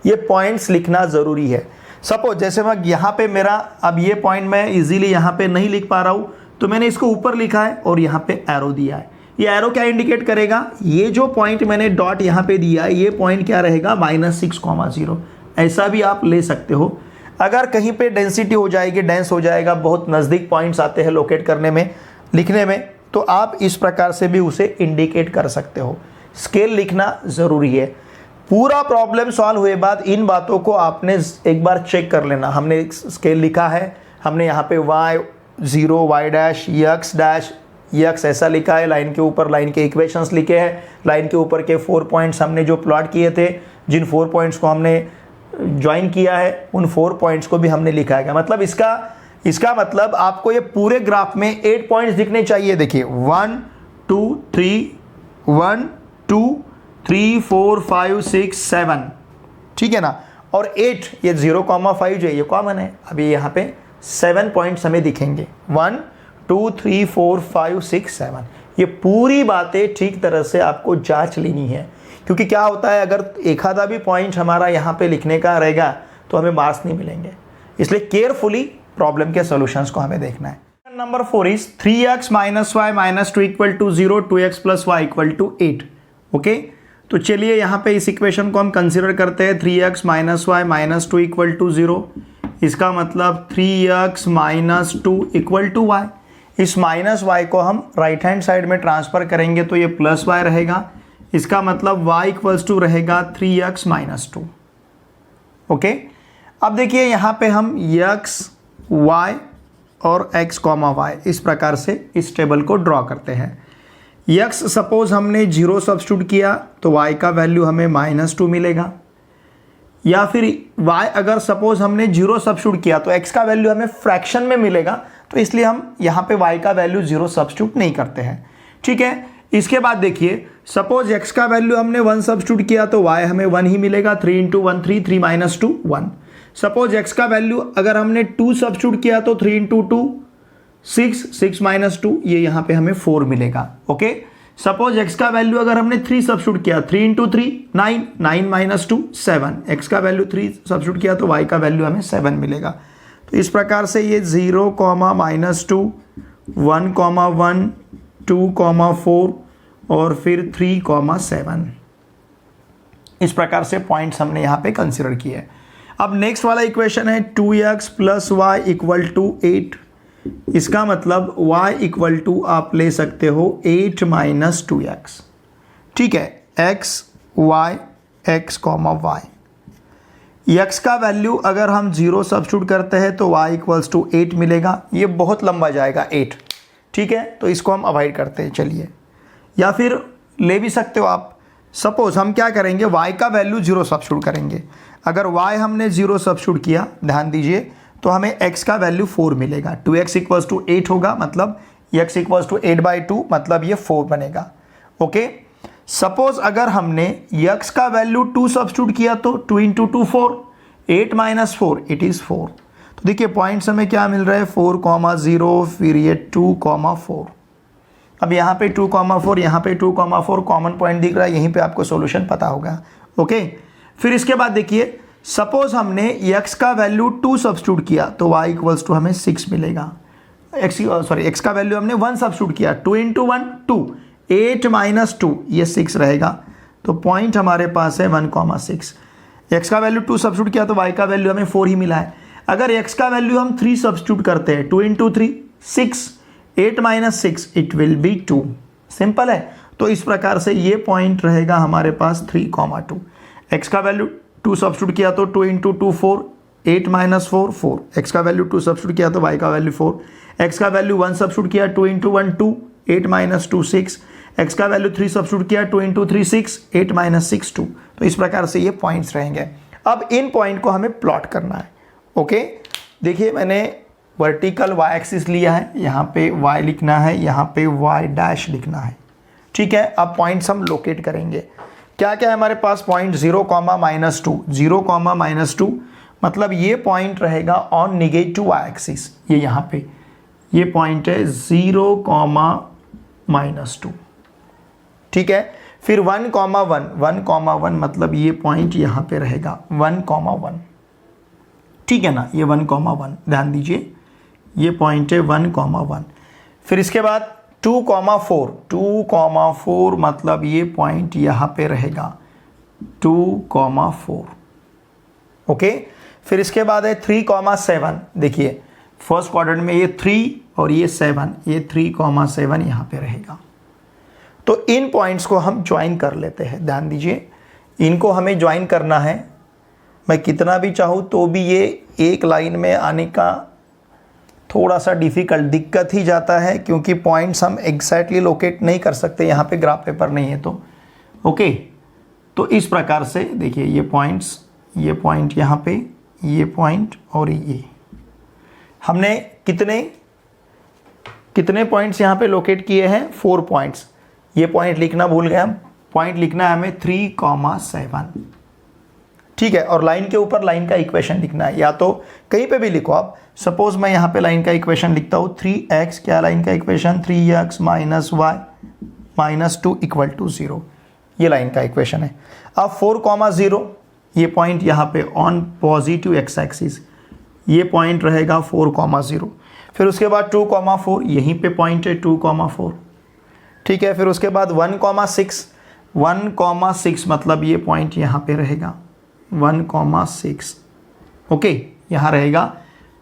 Speaker 1: ये पॉइंट्स लिखना ज़रूरी है। सपोज जैसे मैं यहाँ पे मेरा अब ये पॉइंट मैं इजीली यहाँ पे नहीं लिख पा रहा हूँ, तो मैंने इसको ऊपर लिखा है और यहाँ पे एरो दिया है। ये एरो क्या इंडिकेट करेगा, ये जो पॉइंट मैंने डॉट यहाँ पे दिया है ये पॉइंट क्या रहेगा -6,0। ऐसा भी आप ले सकते हो। अगर कहीं पे डेंसिटी हो जाएगी, डेंस हो जाएगा, बहुत नज़दीक पॉइंट्स आते हैं लोकेट करने में, लिखने में, तो आप इस प्रकार से भी उसे इंडिकेट कर सकते हो। स्केल लिखना ज़रूरी है। पूरा प्रॉब्लम सॉल्व हुए बाद इन बातों को आपने एक बार चेक कर लेना। हमने स्केल लिखा है, हमने यहाँ पे y0, y dash, x dash, x ऐसा लिखा है, लाइन के ऊपर लाइन के इक्वेशंस लिखे हैं, लाइन के ऊपर के 4 पॉइंट्स हमने जो प्लॉट किए थे, जिन 4 पॉइंट्स को हमने ज्वाइन किया है उन 4 पॉइंट्स को भी हमने लिखा है। मतलब इसका मतलब आपको ये पूरे ग्राफ में 8 पॉइंट्स दिखने चाहिए। देखिए 1 2 3 1 2 3 4 5 6 7, ठीक है ना, और 8 ये 0,5 जो है ये कॉमन है। अभी यहाँ पे 7 पॉइंट्स हमें दिखेंगे, 1 2 3 4 5 6 7। ये पूरी बातें ठीक तरह से आपको जांच लेनी है, क्योंकि क्या होता है अगर एक आधा भी पॉइंट हमारा यहाँ पे लिखने का रहेगा तो हमें मार्क्स नहीं मिलेंगे। इसलिए केयरफुली प्रॉब्लम के सॉल्यूशंस को हमें देखना है। Number 4 is 3x - y - 2 equal to 0, 2x + y equal to 8। Okay, तो चलिए यहाँ पे इस इक्वेशन को हम कंसिडर करते हैं। 3x - y - 2 इक्वल टू 0, इसका मतलब 3x - 2 इक्वल टू y। इस -y को हम राइट हैंड साइड में ट्रांसफर करेंगे तो ये +y रहेगा। इसका मतलब y इक्वल्स टू रहेगा 3x - 2। ओके, अब देखिए यहाँ पे हम x, y और x, y इस प्रकार से इस टेबल को ड्रॉ करते हैं। x सपोज हमने 0 सब्स्टिट्यूट किया तो y का वैल्यू हमें -2 मिलेगा। या फिर y अगर सपोज हमने 0 सब्स्टिट्यूट किया तो x का वैल्यू हमें फ्रैक्शन में मिलेगा, तो इसलिए हम यहाँ पे y का वैल्यू 0 सब्स्टिट्यूट नहीं करते हैं। ठीक है, इसके बाद देखिए सपोज x का वैल्यू हमने 1 सब्स्टिट्यूट किया तो y हमें 1 ही मिलेगा, 3 × 1 3, 3 - 2 1। सपोज x का वैल्यू अगर हमने 2 सब्स्टिट्यूट किया तो 3 × 2 6, 6 - 2, ये यहाँ पे हमें 4 मिलेगा। ओके, सपोज x का वैल्यू अगर हमने 3 सब्स्टिट्यूट किया, 3 × 3 9, 9 - 2 7, x का वैल्यू 3 सब्स्टिट्यूट किया तो y का वैल्यू हमें 7 मिलेगा। तो इस प्रकार से ये 0, -2, 1, 1, 2, 4 और फिर 3, 7, इस प्रकार से पॉइंट्स हमने यहाँ पे कंसिडर किए। अब नेक्स्ट वाला इक्वेशन है 2x + y = 8। इसका मतलब y = आप ले सकते हो 8 - 2x। ठीक है, x, y, x, y। x का वैल्यू अगर हम 0 सब्स्टिट्यूट करते हैं तो y = 8 मिलेगा। ये बहुत लंबा जाएगा 8। ठीक है, तो इसको हम अवॉइड करते हैं। चलिए, या फिर ले भी सकते हो आप। सपोज हम क्या करेंगे, y का वैल्यू 0 सब्स्टिट्यूट करेंगे। अगर y हमने 0 सब्स्टिट्यूट किया, ध्यान दीजिए, तो हमें x का वैल्यू 4 मिलेगा। 2x = 8 होगा, मतलब x = 8/2, मतलब ये 4 बनेगा। ओके, सपोज अगर हमने x का वैल्यू 2 सब्स्टिट्यूट किया तो 2 × 2 4, 8 - 4 इट इज़ 4। तो देखिए पॉइंट्स हमें क्या मिल रहा है, 4, 0, फिर ये 2, 4। अब यहाँ पे 2, 4, यहाँ पे 2, 4 कॉमन पॉइंट दिख रहा है, यहीं पे आपको सॉल्यूशन पता होगा। ओके, फिर इसके बाद देखिए सपोज हमने x का वैल्यू 2 सब्स्टिट्यूट किया तो y = हमें 6 मिलेगा। x का वैल्यू हमने 1 सब्स्टिट्यूट किया, 2 × 1 2, 8 - 2 ये 6 रहेगा। तो पॉइंट हमारे पास है 1, 6। x का वैल्यू 2 सब्स्टिट्यूट किया तो y का वैल्यू हमें 4 ही मिला है। अगर x का वैल्यू हम 3 सब्स्टिट्यूट करते हैं, 2 × 3 6, 8 - 6 इट विल बी 2। सिंपल है। तो इस प्रकार से ये पॉइंट रहेगा हमारे पास 3, 2। x का वैल्यू 2 सब्स्टिट्यूट किया तो 2 × 2 4, 8 - 4 4। x का वैल्यू 2 सब्स्टिट्यूट किया तो y का वैल्यू 4। x का वैल्यू 1 सब्स्टिट्यूट किया, 2 × 1 2, 8 - 2 6। x का वैल्यू 3 सब्स्टिट्यूट किया, 2 × 3 6, 8 - 6 2। तो इस प्रकार से ये पॉइंट्स रहेंगे। अब इन पॉइंट को हमें प्लॉट करना है। ओके, देखिए मैंने वर्टिकल y एक्सिस लिया है, यहाँ पे y लिखना है, यहाँ पे y' लिखना है। ठीक है, अब पॉइंट्स हम लोकेट करेंगे। क्या क्या है हमारे पास पॉइंट, 0, -2, 0, -2 मतलब ये पॉइंट रहेगा ऑन नेगेटिव y एक्सिस। ये यहाँ पे ये पॉइंट है 0, -2। ठीक है, फिर 1, 1 मतलब ये पॉइंट यहाँ पे रहेगा 1, 1। ठीक है ना, ये 1, 1 ध्यान दीजिए, ये पॉइंट है 1, 1। फिर इसके बाद 2, 4 मतलब ये पॉइंट यहाँ पे रहेगा 2, 4। ओके, फिर इसके बाद है 3, 7। देखिए फर्स्ट क्वाड्रेंट में ये 3 और ये 7, ये 3, 7 यहाँ पे रहेगा। तो इन पॉइंट्स को हम ज्वाइन कर लेते हैं। ध्यान दीजिए, इनको हमें ज्वाइन करना है। मैं कितना भी चाहूँ तो भी ये एक लाइन में आने का थोड़ा सा डिफ़िकल्ट, दिक्कत ही जाता है, क्योंकि पॉइंट्स हम एग्जैक्टली लोकेट नहीं कर सकते, यहाँ पे ग्राफ पेपर नहीं है तो। ओके, तो इस प्रकार से देखिए ये पॉइंट्स, ये पॉइंट यहाँ पे, ये पॉइंट और ये हमने कितने पॉइंट्स यहाँ पे लोकेट किए हैं, 4 पॉइंट्स। ये पॉइंट लिखना भूल गए हम, पॉइंट लिखना है हमें 3, 7। ठीक है, और लाइन के ऊपर लाइन का इक्वेशन लिखना है, या तो कहीं पे भी लिखो आप। सपोज मैं यहाँ पे लाइन का इक्वेशन लिखता हूँ 3x, क्या लाइन का इक्वेशन, 3x - y - 2 = 0। ये लाइन का इक्वेशन है। अब 4, 0 ये पॉइंट यहाँ पे ऑन पॉजिटिव x एक्सिस, ये पॉइंट रहेगा 4, 0। फिर उसके बाद 2, 4 यहीं पे पॉइंट है 2, 4। ठीक है, फिर उसके बाद 1, 6 मतलब ये पॉइंट यहाँ पे रहेगा 1, 6। ओके, यहाँ रहेगा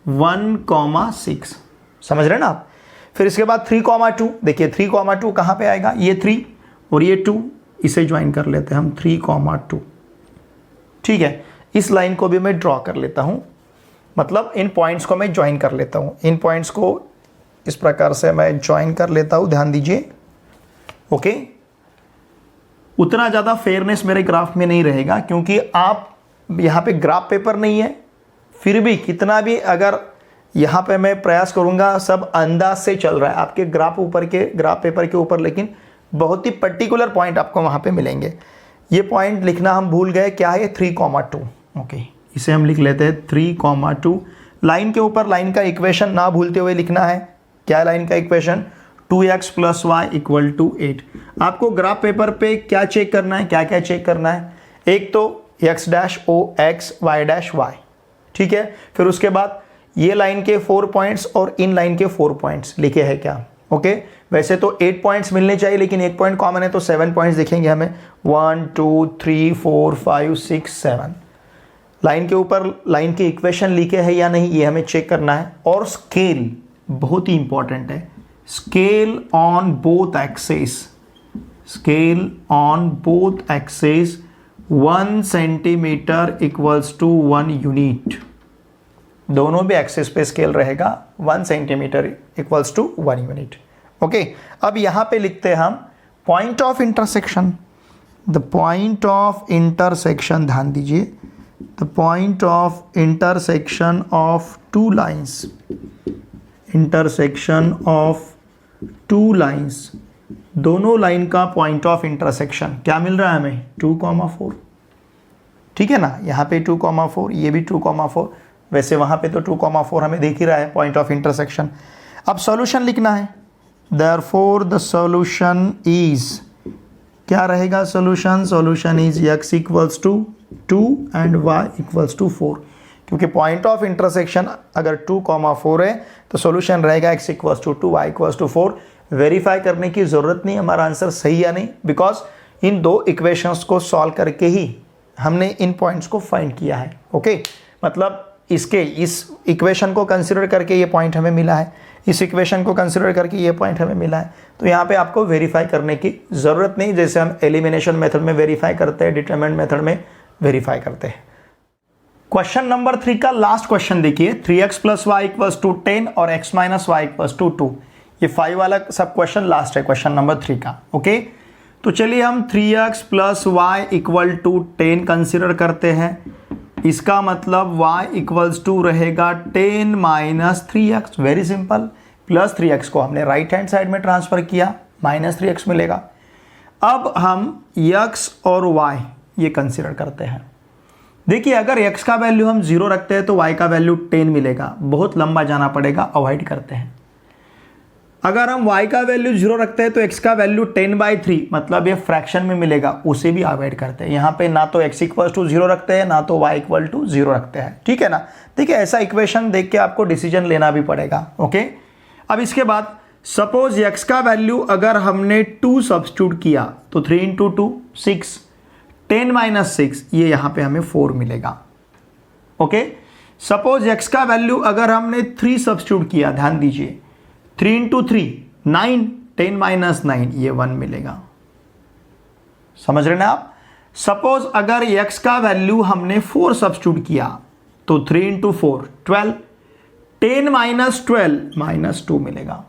Speaker 1: 1, 6, समझ रहे हैं ना आप। फिर इसके बाद 3, 2। देखिए 3, 2 कहाँ पे आएगा, ये 3 और ये 2, इसे ज्वाइन कर लेते हैं हम 3, 2। ठीक है, इस लाइन को भी मैं ड्रॉ कर लेता हूँ, मतलब इन पॉइंट्स को मैं ज्वाइन कर लेता हूँ। इन पॉइंट्स को इस प्रकार से मैं ज्वाइन कर लेता हूँ, ध्यान दीजिए। ओके, उतना ज़्यादा फेयरनेस मेरे ग्राफ में नहीं रहेगा, क्योंकि आप यहाँ पे ग्राफ पेपर नहीं है, फिर भी कितना भी अगर यहाँ पे मैं प्रयास करूँगा, सब अंदाज से चल रहा है आपके ग्राफ पेपर के ऊपर, लेकिन बहुत ही पर्टिकुलर पॉइंट आपको वहाँ पे मिलेंगे। ये पॉइंट लिखना हम भूल गए, क्या है 3,2। ओके, इसे हम लिख लेते हैं 3,2। लाइन के ऊपर लाइन का इक्वेशन ना भूलते हुए लिखना है। क्या है लाइन का इक्वेशन? 2x + y = 8। आपको ग्राफ पेपर पे क्या चेक करना है, क्या क्या चेक करना है? एक तो x dash o x, y dash y, ठीक है। फिर उसके बाद ये लाइन के 4 पॉइंट्स और इन लाइन के 4 पॉइंट्स लिखे हैं क्या? ओके, वैसे तो 8 पॉइंट्स मिलने चाहिए, लेकिन एक पॉइंट कॉमन है तो 7 पॉइंट्स दिखेंगे हमें। 1 2 3 4 5 6 7 लाइन के ऊपर लाइन के इक्वेशन लिखे हैं या नहीं, ये हमें चेक करना है। और स्केल बहुत ही इंपॉर्टेंट है, scale on both axes, scale on both axes 1 centimetre = 1 unit. दोनों भी एक्सेस पे स्केल रहेगा 1 सेंटीमीटर = 1 यूनिट। ओके, अब यहां पे लिखते हैं हम point of intersection. The point of intersection, ध्यान दीजिए, the point of intersection of two lines, intersection of two lines, दोनों लाइन का पॉइंट ऑफ इंटरसेक्शन क्या मिल रहा है हमें? 2,4। ठीक है ना, यहाँ पे 2,4, ये भी 2,4, वैसे वहाँ पे तो 2,4 हमें देख ही रहा है पॉइंट ऑफ इंटरसेक्शन। अब सॉल्यूशन लिखना है। देयरफॉर द सॉल्यूशन इज, क्या रहेगा solution? Solution is x = 2 and y = 4, क्योंकि पॉइंट ऑफ इंटरसेक्शन अगर 2,4 है तो सॉल्यूशन रहेगा x = 2, y = 4। वेरीफाई करने की ज़रूरत नहीं हमारा आंसर सही या नहीं, बिकॉज इन दो इक्वेशंस को सॉल्व करके ही हमने इन पॉइंट्स को फाइंड किया है। ओके, मतलब इस इक्वेशन को कंसिडर करके ये पॉइंट हमें मिला है, इस इक्वेशन को कंसिडर करके ये पॉइंट हमें मिला है, तो यहाँ पे आपको वेरीफाई करने की ज़रूरत नहीं, जैसे हम एलिमिनेशन मेथड में वेरीफाई करते हैं, डिटरमिनेंट मेथड में वेरीफाई करते हैं। क्वेश्चन नंबर 3 का लास्ट क्वेश्चन देखिए, 3x + y = 10 और x - y = 2। ये 5 वाला सब क्वेश्चन लास्ट है क्वेश्चन नंबर 3 का। ओके, तो चलिए हम 3x + y = 10 कंसिडर करते हैं। इसका मतलब y = रहेगा 10 - 3x। वेरी सिंपल, +3x को हमने राइट हैंड साइड में ट्रांसफर किया, -3x मिलेगा। अब हम x और y ये कंसिडर करते हैं। देखिए, अगर x का वैल्यू हम 0 रखते हैं तो y का वैल्यू 10 मिलेगा, बहुत लंबा जाना पड़ेगा, अवॉइड करते हैं। अगर हम y का वैल्यू 0 रखते हैं तो x का वैल्यू 10/3, मतलब ये फ्रैक्शन में मिलेगा, उसे भी अवॉइड करते हैं। यहाँ पे ना तो x = 0 रखते हैं, ना तो y = 0 रखते हैं। ठीक है ना, देखिए ऐसा इक्वेशन देख के आपको डिसीजन लेना भी पड़ेगा। ओके, अब इसके बाद सपोज x का वैल्यू अगर हमने 2 सब्स्टिट्यूट किया तो 3 × 2 6, 10 - 6, ये यहाँ पे हमें 4 मिलेगा। ओके, सपोज x का वैल्यू अगर हमने 3 सब्स्टिट्यूट किया, ध्यान दीजिए, 3 × 3 9, 10 - 9, ये 1 मिलेगा। समझ रहे ना आप? सपोज अगर x का वैल्यू हमने 4 सब्स्टिट्यूट किया तो 3 × 4 12, 10 - 12 -2 मिलेगा।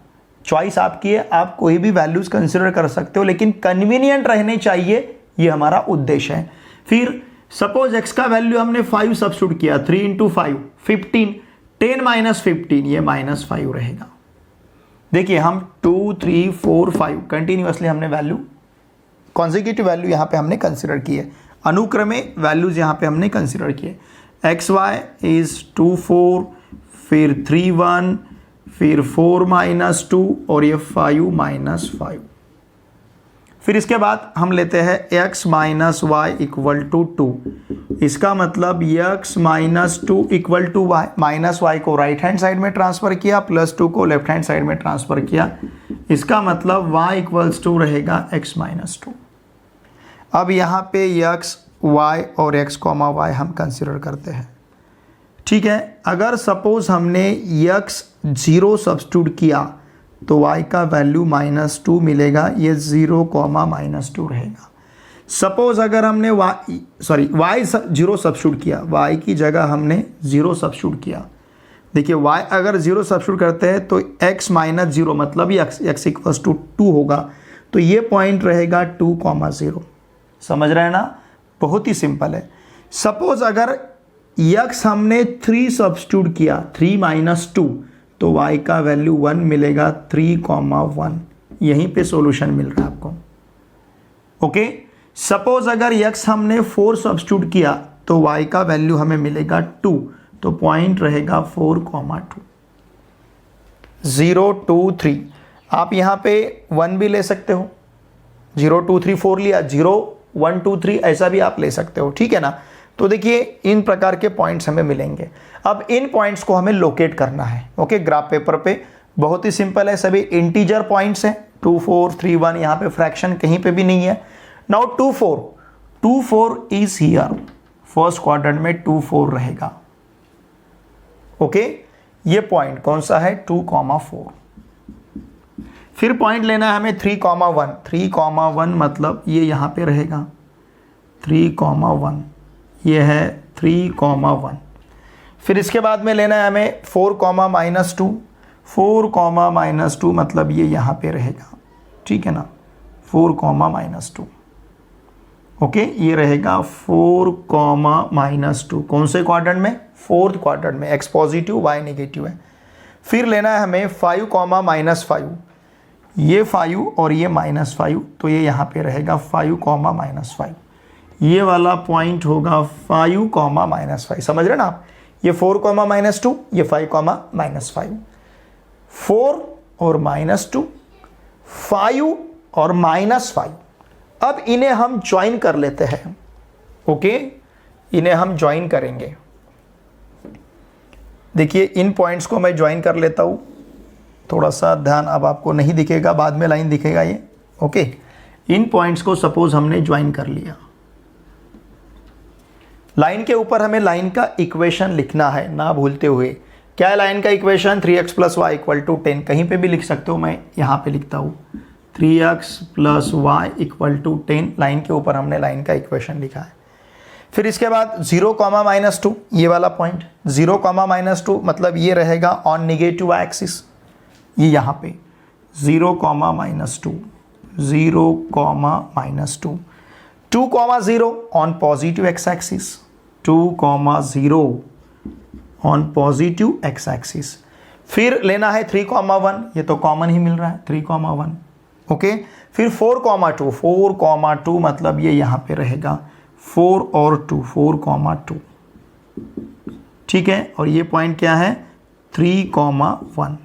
Speaker 1: चॉइस आपकी है, आप कोई भी वैल्यूज कंसिडर कर सकते हो, लेकिन कन्वीनियंट रहने चाहिए, ये हमारा उद्देश्य है। फिर सपोज x का वैल्यू हमने 5 सब्स्टिट्यूट किया, 3 × 5 15, 10 - 15, ये -5 रहेगा। देखिए हम 2 3 4 5 कंटिन्यूअसली हमने वैल्यू, कॉन्जिक्यूटिव वैल्यू यहाँ पे हमने कंसिडर किए, अनुक्रमे वैल्यूज यहाँ पे हमने कंसिडर किए। xy इज 2 4, फिर 3 1, फिर 4 - 2 और ये 5 - 5। फिर इसके बाद हम लेते हैं x - y = 2। इसका मतलब x - 2 = y, -y को राइट हैंड साइड में ट्रांसफर किया, +2 को लेफ्ट हैंड साइड में ट्रांसफर किया। इसका मतलब y = रहेगा x - 2। अब यहाँ पे x, y और x, y हम कंसिडर करते हैं। ठीक है, अगर सपोज हमने x 0 सब्स्टिट्यूट किया तो y का वैल्यू -2 मिलेगा, ये 0, -2 रहेगा। सपोज अगर हमने y 0 सब्स्टिट्यूट किया, y की जगह हमने 0 सब्स्टिट्यूट किया। देखिए y अगर 0 सब्स्टिट्यूट करते हैं तो x - 0 मतलब x = 2 होगा, तो ये पॉइंट रहेगा 2, 0। समझ रहे हैं ना, बहुत ही सिंपल है। सपोज अगर x हमने 3 सब्स्टिट्यूट किया, 3 माइनस 2, तो y का वैल्यू 1 मिलेगा, 3,1 यहीं पे सॉल्यूशन मिल रहा है आपको। ओके, सपोज अगर x हमने 4 सब्स्टिट्यूट किया तो y का वैल्यू हमें मिलेगा 2, तो पॉइंट रहेगा 4,2। 0, 2, 3 आप यहाँ पे 1 भी ले सकते हो, 0, 2, 3, 4 लिया, 0, 1, 2, 3 ऐसा भी आप ले सकते हो, ठीक है ना। तो देखिए इन प्रकार के पॉइंट्स हमें मिलेंगे। अब इन पॉइंट्स को हमें लोकेट करना है। ओके, ग्राफ पेपर पे बहुत ही सिंपल है, सभी इंटीजर पॉइंट्स हैं, 2, 4, 3, 1, यहाँ पे फ्रैक्शन कहीं पे भी नहीं है। Now 2, 4 is here, first quadrant में 2, 4 रहेगा। ओके, ये पॉइंट कौन सा है, 2,4। फिर पॉइंट लेना है हमें 3,1, 3,1 मतलब ये यहाँ पे रहेगा, 3,1 ये है 3,1। फिर इसके बाद में लेना है हमें 4,-2, 4,-2 मतलब ये यहाँ पे रहेगा, ठीक है ना, 4,-2। ओके, ये रहेगा 4,-2 कौन से क्वाड्रेंट में, फोर्थ क्वाड्रेंट में, x पॉजिटिव y नेगेटिव है। फिर लेना है हमें 5,-5, ये 5 और ये -5, तो ये यहाँ पे रहेगा 5,-5, ये वाला पॉइंट होगा 5,-5। समझ रहे ना आप, ये 4,-2, ये 5,-5, 4 और -2, 5 और -5। अब इन्हें हम ज्वाइन कर लेते हैं। ओके, इन्हें हम ज्वाइन करेंगे। देखिए इन पॉइंट्स को मैं ज्वाइन कर लेता हूँ, थोड़ा सा ध्यान, अब आपको नहीं दिखेगा, बाद में लाइन दिखेगा ये। ओके, इन पॉइंट्स को सपोज हमने ज्वाइन कर लिया। लाइन के ऊपर हमें लाइन का इक्वेशन लिखना है, ना भूलते हुए। क्या है लाइन का इक्वेशन, 3x + y = 10, कहीं पे भी लिख सकते हो, मैं यहाँ पे लिखता हूँ 3x + y = 10। लाइन के ऊपर हमने लाइन का इक्वेशन लिखा है। फिर इसके बाद 0,-2 ये वाला पॉइंट, 0,-2 मतलब ये रहेगा ऑन नेगेटिव एक्सिस, ये यहाँ पे 0,-2, 0,-2, 2,0 on positive x axis, 2,0 on positive x axis. फिर लेना है 3,1, ये तो कॉमन ही मिल रहा है, 3,1। ओके, फिर 4,2, 4,2 मतलब ये यहाँ पे रहेगा 4 और 2, 4,2, ठीक है। और ये पॉइंट क्या है, 3,1।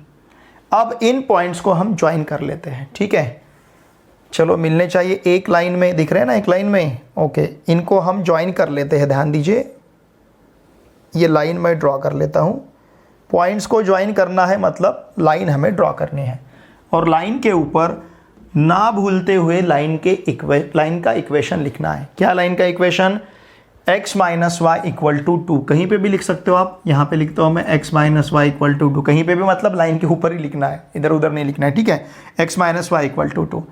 Speaker 1: अब इन पॉइंट्स को हम ज्वाइन कर लेते हैं, ठीक है। चलो मिलने चाहिए एक लाइन में, दिख रहे हैं ना, एक लाइन में। ओके, इनको हम ज्वाइन कर लेते हैं, ध्यान दीजिए, ये लाइन मैं ड्रॉ कर लेता हूँ। पॉइंट्स को ज्वाइन करना है मतलब लाइन हमें ड्रॉ करनी है, और लाइन के ऊपर ना भूलते हुए लाइन का इक्वेशन लिखना है। क्या लाइन का इक्वेशन, x - y = 2, कहीं पे भी लिख सकते हो आप, यहाँ पे लिखता हूँ मैं x - y = 2, कहीं पे भी मतलब लाइन के ऊपर ही लिखना है, इधर उधर नहीं लिखना है, ठीक है। x - y = 2।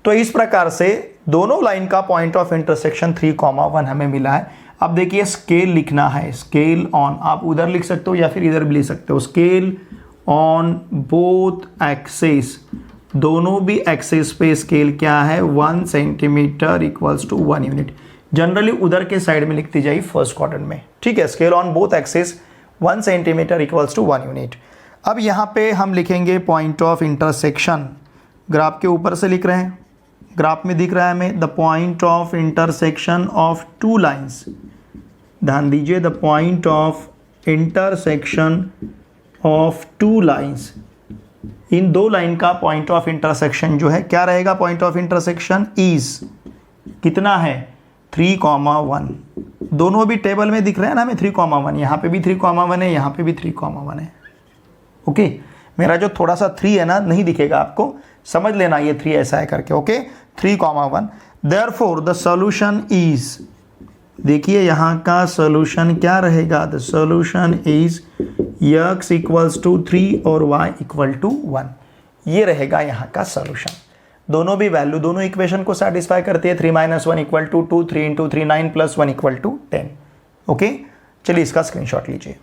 Speaker 1: तो इस प्रकार से दोनों लाइन का पॉइंट ऑफ इंटरसेक्शन 3,1 हमें मिला है। अब देखिए स्केल लिखना है, स्केल ऑन, आप उधर लिख सकते हो या फिर इधर भी लिख सकते हो, स्केल ऑन बोथ एक्सिस, दोनों भी एक्सिस पे स्केल क्या है, 1 सेंटीमीटर = 1 यूनिट। जनरली उधर के साइड में लिखती जाए फर्स्ट क्वाड्रेंट में, ठीक है। Scale on both axis 1 centimetre = 1 unit. अब यहाँ पे हम लिखेंगे पॉइंट ऑफ इंटरसेक्शन, ग्राफ के ऊपर से लिख रहे हैं, ग्राफ में दिख रहा है हमें, the point of intersection of 2 lines. ध्यान दीजिए, the point of intersection of 2 lines, in 2 line का पॉइंट ऑफ इंटरसेक्शन जो है क्या रहेगा, पॉइंट ऑफ इंटरसेक्शन इज कितना है, 3,1। दोनों भी टेबल में दिख रहे हैं ना हमें, 3,1, यहाँ पे भी 3,1 है, यहाँ पे भी 3,1 है। ओके, मेरा जो थोड़ा सा 3 है ना, नहीं दिखेगा आपको, समझ लेना ये 3 ऐसा है करके। Okay, 3,1। Therefore the solution is, देखिए यहाँ का सॉल्यूशन क्या रहेगा, द सॉल्यूशन इज x = 3 और y = 1, ये रहेगा यहाँ का सॉल्यूशन। दोनों भी वैल्यू, दोनों इक्वेशन को सेटिस्फाई करती है। 3 - 1 = 2, 3 × 3 9 + 1 = 10। ओके, चलिए इसका स्क्रीनशॉट लीजिए।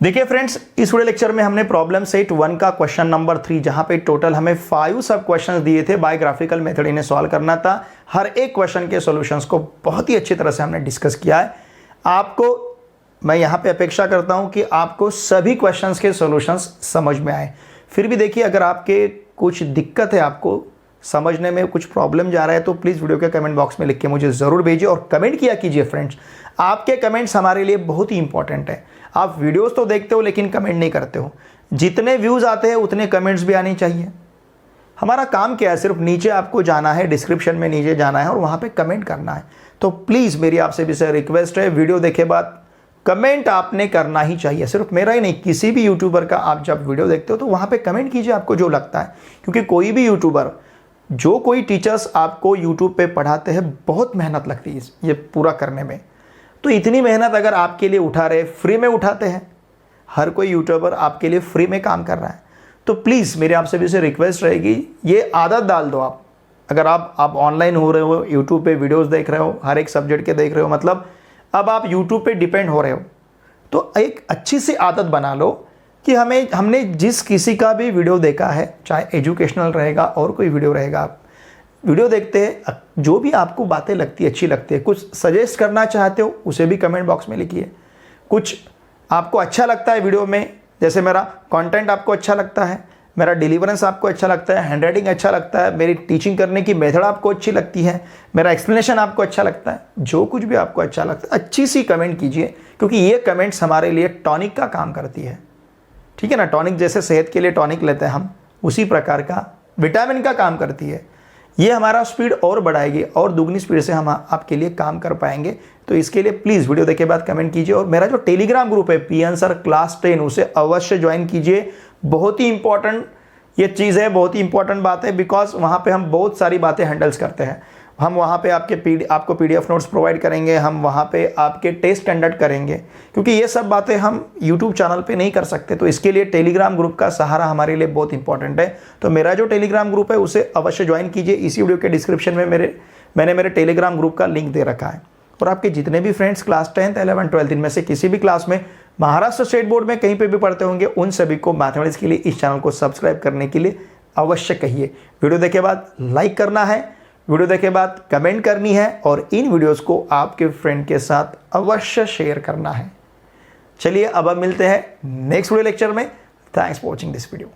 Speaker 1: देखिए फ्रेंड्स, इस वीडियो लेक्चर में हमने प्रॉब्लम सेट 1 का क्वेश्चन नंबर 3, जहां पे टोटल हमें 5 सब क्वेश्चंस दिए थे, बायोग्राफिकल मेथड इन्हें सॉल्व करना था। हर एक क्वेश्चन के सॉल्यूशंस को बहुत ही अच्छी तरह से हमने डिस्कस किया है। आपको मैं यहां पे अपेक्षा करता हूं कि आपको सभी क्वेश्चंस के सॉल्यूशंस समझ में आए। फिर भी देखिए, अगर आपके कुछ दिक्कत है, आपको समझने में कुछ प्रॉब्लम जा रहा है, तो प्लीज़ वीडियो के कमेंट बॉक्स में लिख के मुझे ज़रूर भेजिए और कमेंट किया कीजिए फ्रेंड्स। आपके कमेंट्स हमारे लिए बहुत ही इंपॉर्टेंट है। आप वीडियोस तो देखते हो लेकिन कमेंट नहीं करते हो। जितने व्यूज़ आते हैं उतने कमेंट्स भी आने चाहिए। हमारा काम क्या है, सिर्फ नीचे आपको जाना है, डिस्क्रिप्शन में नीचे जाना है और वहाँ पे कमेंट करना है। तो प्लीज़ मेरी आपसे भी सर रिक्वेस्ट है, वीडियो देखे बाद कमेंट आपने करना ही चाहिए। सिर्फ मेरा ही नहीं, किसी भी यूट्यूबर का आप जब वीडियो देखते हो तो वहाँ पे कमेंट कीजिए आपको जो लगता है। क्योंकि कोई भी यूट्यूबर, जो कोई टीचर्स आपको यूट्यूब पे पढ़ाते हैं, बहुत मेहनत लगती है ये पूरा करने में। तो इतनी मेहनत अगर आपके लिए उठा रहे, फ्री में उठाते हैं, हर कोई यूट्यूबर आपके लिए फ्री में काम कर रहा है, तो प्लीज़ मेरे आपसे भी से रिक्वेस्ट रहेगी, ये आदत डाल दो आप। अगर आप ऑनलाइन हो रहे हो, यूट्यूब पे वीडियोस देख रहे हो, हर एक सब्जेक्ट के देख रहे हो, मतलब अब आप यूट्यूब पे डिपेंड हो रहे हो, तो एक अच्छी सी आदत बना लो कि हमने जिस किसी का भी वीडियो देखा है, चाहे एजुकेशनल रहेगा और कोई वीडियो रहेगा, आप वीडियो देखते हैं, जो भी आपको बातें लगती है, अच्छी लगती है, कुछ सजेस्ट करना चाहते हो, उसे भी कमेंट बॉक्स में लिखिए। कुछ आपको अच्छा लगता है वीडियो में, जैसे मेरा कंटेंट आपको अच्छा लगता है, मेरा डिलीवरेंस आपको अच्छा लगता है, हैंडराइटिंग अच्छा लगता है, मेरी टीचिंग करने की मेथड आपको अच्छी लगती है, मेरा एक्सप्लेनेशन आपको अच्छा लगता है, जो कुछ भी आपको अच्छा लगता है अच्छी सी कमेंट कीजिए। क्योंकि ये कमेंट्स हमारे लिए टॉनिक का काम करती है, ठीक है ना। टॉनिक जैसे सेहत के लिए टॉनिक लेते हैं हम, उसी प्रकार का विटामिन का काम करती है। ये हमारा स्पीड और बढ़ाएगी और दुगनी स्पीड से हम आपके लिए काम कर पाएंगे। तो इसके लिए प्लीज़ वीडियो देखे बाद कमेंट कीजिए और मेरा जो टेलीग्राम ग्रुप है पी आंसर क्लास 10, उसे अवश्य ज्वाइन कीजिए। बहुत ही इंपॉर्टेंट ये चीज़ है, बहुत ही इंपॉर्टेंट बात है, बिकॉज वहाँ पे हम बहुत सारी बातें हैंडल्स करते हैं। हम वहाँ पे आपको PDF नोट्स प्रोवाइड करेंगे, हम वहाँ पे आपके टेस्ट कंडक्ट करेंगे, क्योंकि ये सब बातें हम YouTube चैनल पे नहीं कर सकते। तो इसके लिए टेलीग्राम ग्रुप का सहारा हमारे लिए बहुत इंपॉर्टेंट है। तो मेरा जो टेलीग्राम ग्रुप है उसे अवश्य ज्वाइन कीजिए। इसी वीडियो के डिस्क्रिप्शन में मैंने मेरे टेलीग्राम ग्रुप का लिंक दे रखा है। और आपके जितने भी friends class 10th 11th 12th इनमें से किसी भी क्लास में महाराष्ट्र स्टेट बोर्ड में कहीं पर भी पढ़ते होंगे, उन सभी को मैथमेटिक्स के लिए इस चैनल को सब्सक्राइब करने के लिए अवश्य कहिए। वीडियो देखे बाद लाइक करना है, वीडियो देखे बाद कमेंट करनी है और इन वीडियोस को आपके फ्रेंड के साथ अवश्य शेयर करना है। चलिए अब मिलते हैं नेक्स्ट वीडियो लेक्चर में। Thanks for watching this video.